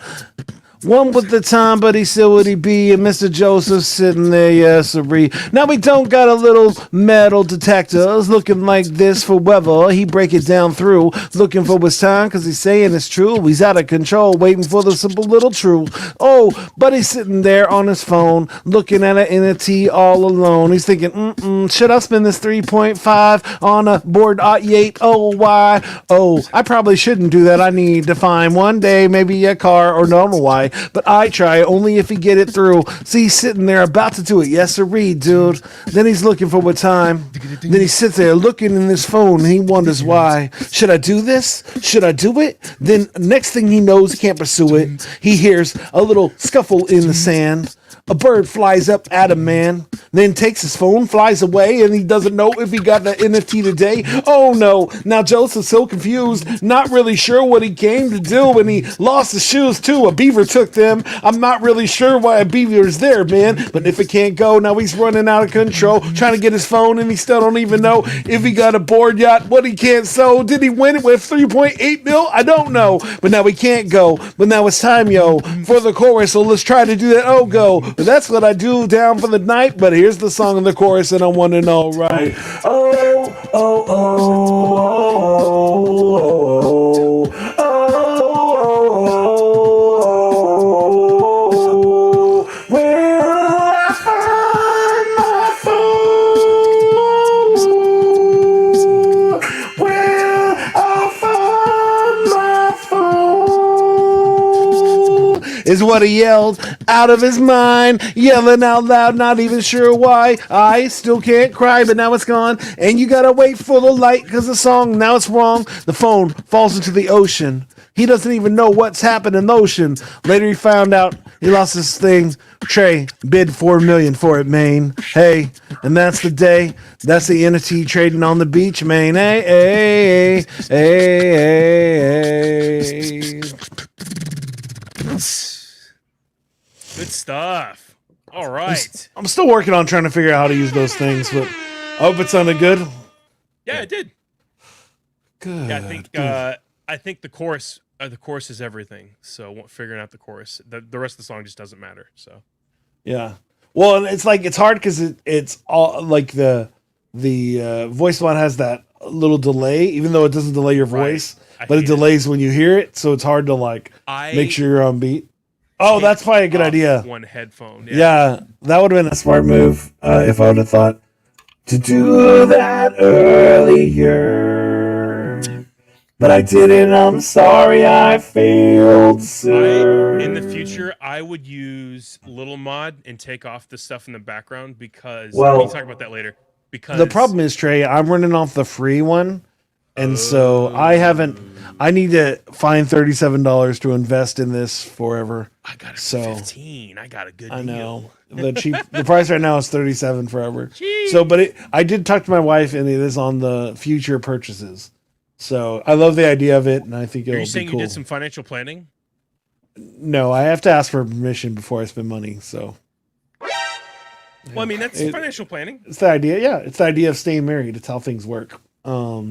One with the time, but he still would he be? And Mr. Joseph sitting there, yes, sirree. Now we don't got a little metal detectors looking like this for weather. He break it down through, looking for his time, cause he's saying it's true. He's out of control, waiting for the simple little truth. Oh, but he's sitting there on his phone, looking at an NFT all alone. He's thinking, should I spend this 3.5 on a board Yacht? Oh, why? Oh, I probably shouldn't do that. I need to find one day, maybe a car, or don't know why. But I try only if he get it through. See, he's sitting there about to do it. Yes, sirree, dude. Then he's looking for what time. Then he sits there looking in his phone and he wonders why. Should I do this? Should I do it? Then next thing he knows, he can't pursue it. He hears a little scuffle in the sand. A bird flies up at him, man. Then takes his phone, flies away, and he doesn't know if he got the NFT today. Oh no. Now Joseph's so confused, not really sure what he came to do, and he lost his shoes too. A beaver took them. I'm not really sure why a beaver is there, man. But if it can't go, now he's running out of control, trying to get his phone, and he still don't even know if he got a board yacht, what he can't sew. Did he win it with 3.8 mil? I don't know. But now he can't go. But now it's time, yo, for the chorus. So let's try to do that. Oh, go. But that's what I do down for the night. But here's the song in the chorus, and I want to know, right? Oh, oh, oh, oh, oh, oh, where I find my phone? Where I find my phone? Is what he yelled out of his mind, yelling out loud, not even sure why. I still can't cry, but now it's gone, and you gotta wait for the light because the song, now it's wrong. The phone falls into the ocean. He doesn't even know what's happened in the ocean. Later he found out he lost his thing. Trey bid $4 million for it, Maine. Hey, and that's the day. That's the NFT trading on the beach, Maine. Hey, hey, hey, hey, hey. Good stuff. All right. I'm still working on trying to figure out how to use those things, but I hope it sounded good. Yeah, it did. Good. Yeah, I think the chorus is everything. So figuring out the chorus, the rest of the song just doesn't matter. So Yeah. Well, and it's like it's hard because it's all like the voice bot has that little delay, even though it doesn't delay your voice, I but it hate delays when you hear it, so it's hard to like make sure you're on beat. Oh, that's probably a good idea. One headphone. Yeah, that would have been a smart move if I would have thought to do that earlier. but I didn't. I'm sorry I failed, sir. In the future, I would use Little Mod and take off the stuff in the background because Well, we can talk about that later. Because the problem is, Trey, I'm running off the free one, and so I haven't. I need to find $37 to invest in this forever. I got it so 15. I got a good I deal. know the price right now is 37 forever. Jeez. So, but I did talk to my wife, and it is on the future purchases. So I love the idea of it, and I think it'll Are you be saying cool. you did some financial planning? No, I have to ask for permission before I spend money. So Well, I mean, that's financial planning. it's the idea. Yeah, it's the idea of staying married. It's how things work. Yeah,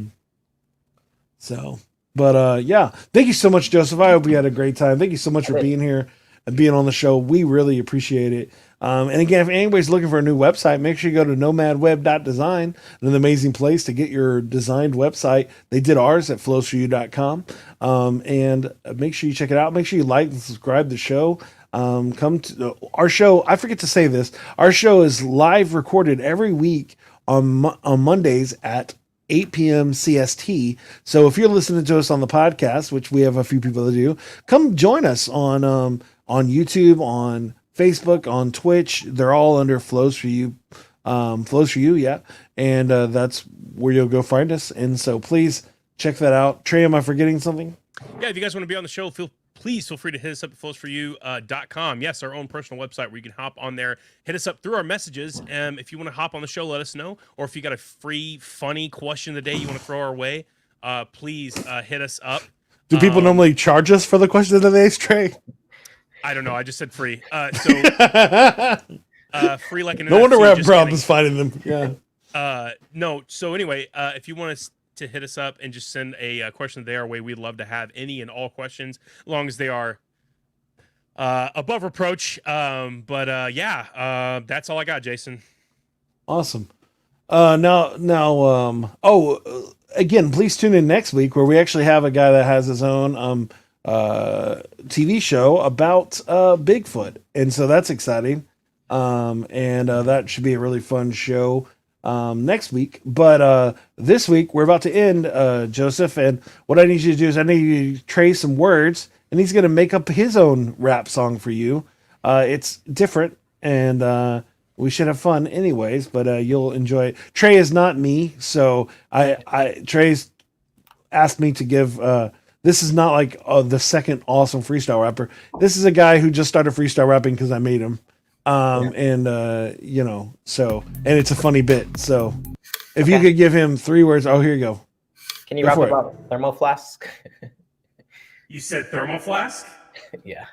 thank you so much, Joseph. I hope you had a great time. Thank you so much for being here and being on the show. We really appreciate it. And again, if anybody's looking for a new website, make sure you go to nomadweb.design, an amazing place to get your designed website. They did ours at flowsforyou.com. And make sure you check it out. Make sure you like and subscribe to the show. Come to our show. I forget to say this. Our show is live recorded every week on Mondays at 8 p.m. CST. So if you're listening to us on the podcast, which we have a few people that do, come join us on YouTube, on Facebook, on Twitch. They're all under Flows for You. Flows for You, yeah. And that's where you'll go find us. And so please check that out. Trey, am I forgetting something? Yeah, if you guys want to be on the show, please feel free to hit us up at flowsforyou.com. Yes, our own personal website where you can hop on there, hit us up through our messages. If you want to hop on the show, let us know. Or if you got a free, funny question of the day you want to throw our way, please hit us up. Do people normally charge us for the question of the day, Trey? I don't know. I just said free. Free like an No wonder NFT, we're having just problems finding them. Yeah. No. So anyway, if you want us to hit us up and just send a question of the day our way, we'd love to have any and all questions, as long as they are above reproach. That's all I got, Jason. Awesome. Again, please tune in next week where we actually have a guy that has his own TV show about Bigfoot, and so that's exciting. That should be a really fun show next week. But this week we're about to end, Joseph, and what I need you to do is I need you to trace some words, and he's going to make up his own rap song for you. It's different, and we should have fun anyways, but you'll enjoy it. Trey is not me, so Trey's asked me to give this is not like the second awesome freestyle rapper. This is a guy who just started freestyle rapping because I made him. And it's a funny bit. So if you could give him 3 words, here you go. Can you rap about thermal flask? You said thermal flask? Yeah.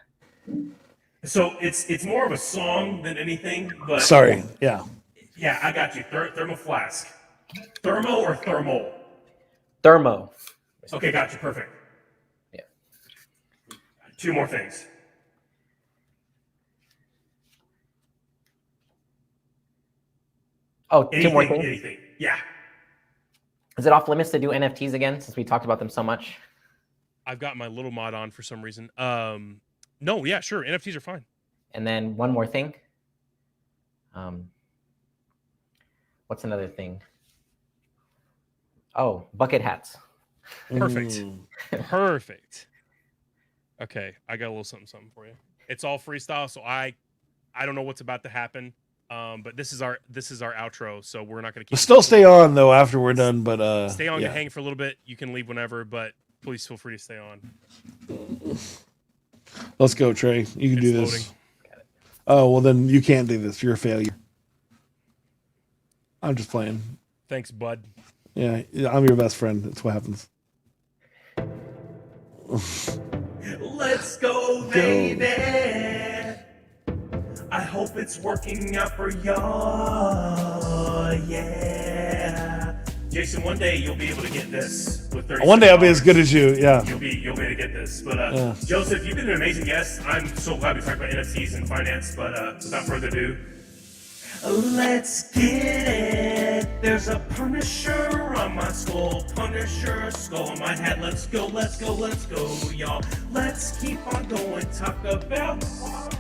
So it's more of a song than anything, but sorry. Yeah. Yeah, I got you. Thermal flask. Thermo or thermal? Thermo. Okay, got you. Perfect. Yeah. 2 more things. Oh, anything, 2 more things? Anything. Yeah. Is it off limits to do NFTs again, since we talked about them so much? I've got my little mod on for some reason. No, yeah, sure. NFTs are fine. And then one more thing. What's another thing? Oh, bucket hats. Perfect. Perfect. Okay, I got a little something for you. It's all freestyle, so I don't know what's about to happen. But this is our outro, so we're not going to keep. Still stay on though after we're done, but stay on. Yeah. Hang for a little bit. You can leave whenever, but please feel free to stay on. Let's go, Trey. You can do this. Loading. Oh well, then you can't do this. You're a failure. I'm just playing. Thanks, bud. Yeah, I'm your best friend. That's what happens. Let's go, baby. I hope it's working out for y'all. Yeah. Jason, one day you'll be able to get this with 30. One day I'll be as good as you. Yeah. You'll be able to get this. But Joseph, you've been an amazing guest. I'm so glad we talked about NFTs and finance. But without further ado, let's get it. There's a Punisher on my skull, Punisher skull on my hat. Let's go, y'all. Let's keep on going. Talk about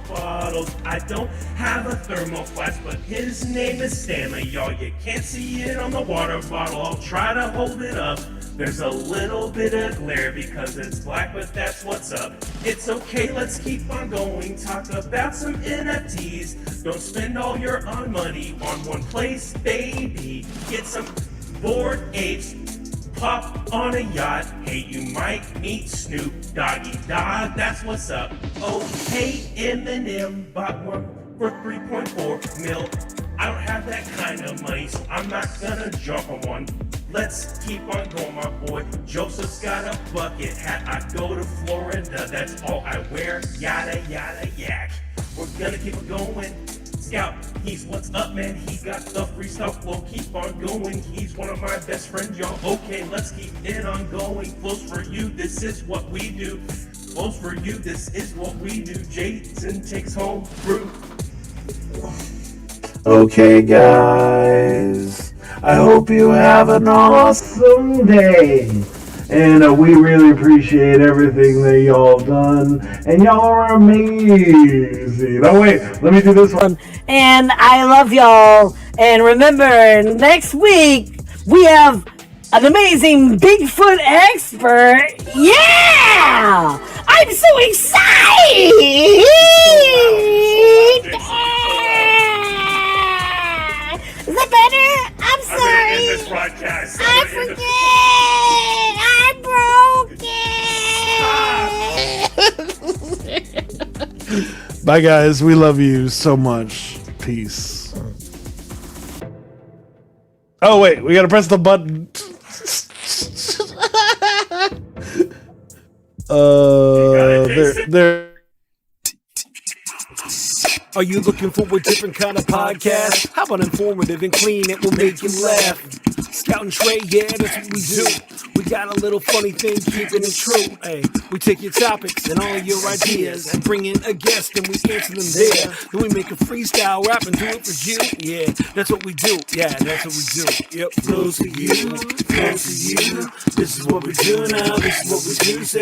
bottles. I don't have a thermal flask, but his name is Stanley, y'all. You can't see it on the water bottle. I'll try to hold it up. There's a little bit of glare because it's black, but that's what's up. It's okay, let's keep on going. Talk about some NFTs. Don't spend all your money on one place, baby. Get some Bored Apes. Pop on a yacht. Hey, you might meet Snoop Doggy Dogg. That's what's up. Oh, hey, Eminem bought one for 3.4 mil. I don't have that kind of money, so I'm not gonna jump on one. Let's keep on going, my boy. Joseph's got a bucket hat. I go to Florida, that's all I wear. Yada, yada, yak. We're gonna keep it going. Scout, he's what's up, man. He got the free stuff. We'll keep on going. He's one of my best friends, y'all. Okay, let's keep it on going. Close for you, this is what we do. Close for you, this is what we do. Jason takes home fruit. Okay, guys. I hope you have an awesome day. And we really appreciate everything that y'all done. And y'all are amazing. Oh, wait. Let me do this one. And I love y'all. And remember, next week we have an amazing Bigfoot expert. Yeah! I'm so excited! Is that better? I'm sorry. This broadcast. I forget. I broke it. Bye, guys. We love you so much. Peace. Oh, wait. We got to press the button. There. Are you looking for a different kind of podcast? How about informative and clean? It will make you laugh. Scout and Trey, yeah, that's what we do. We got a little funny thing, keeping it true. Hey, we take your topics and all your ideas and bring in a guest and we answer them there. Then we make a freestyle rap and do it for you. Yeah, that's what we do. Yeah, that's what we do. Yep, close to you, close to you. This is what we do now. This is what we do.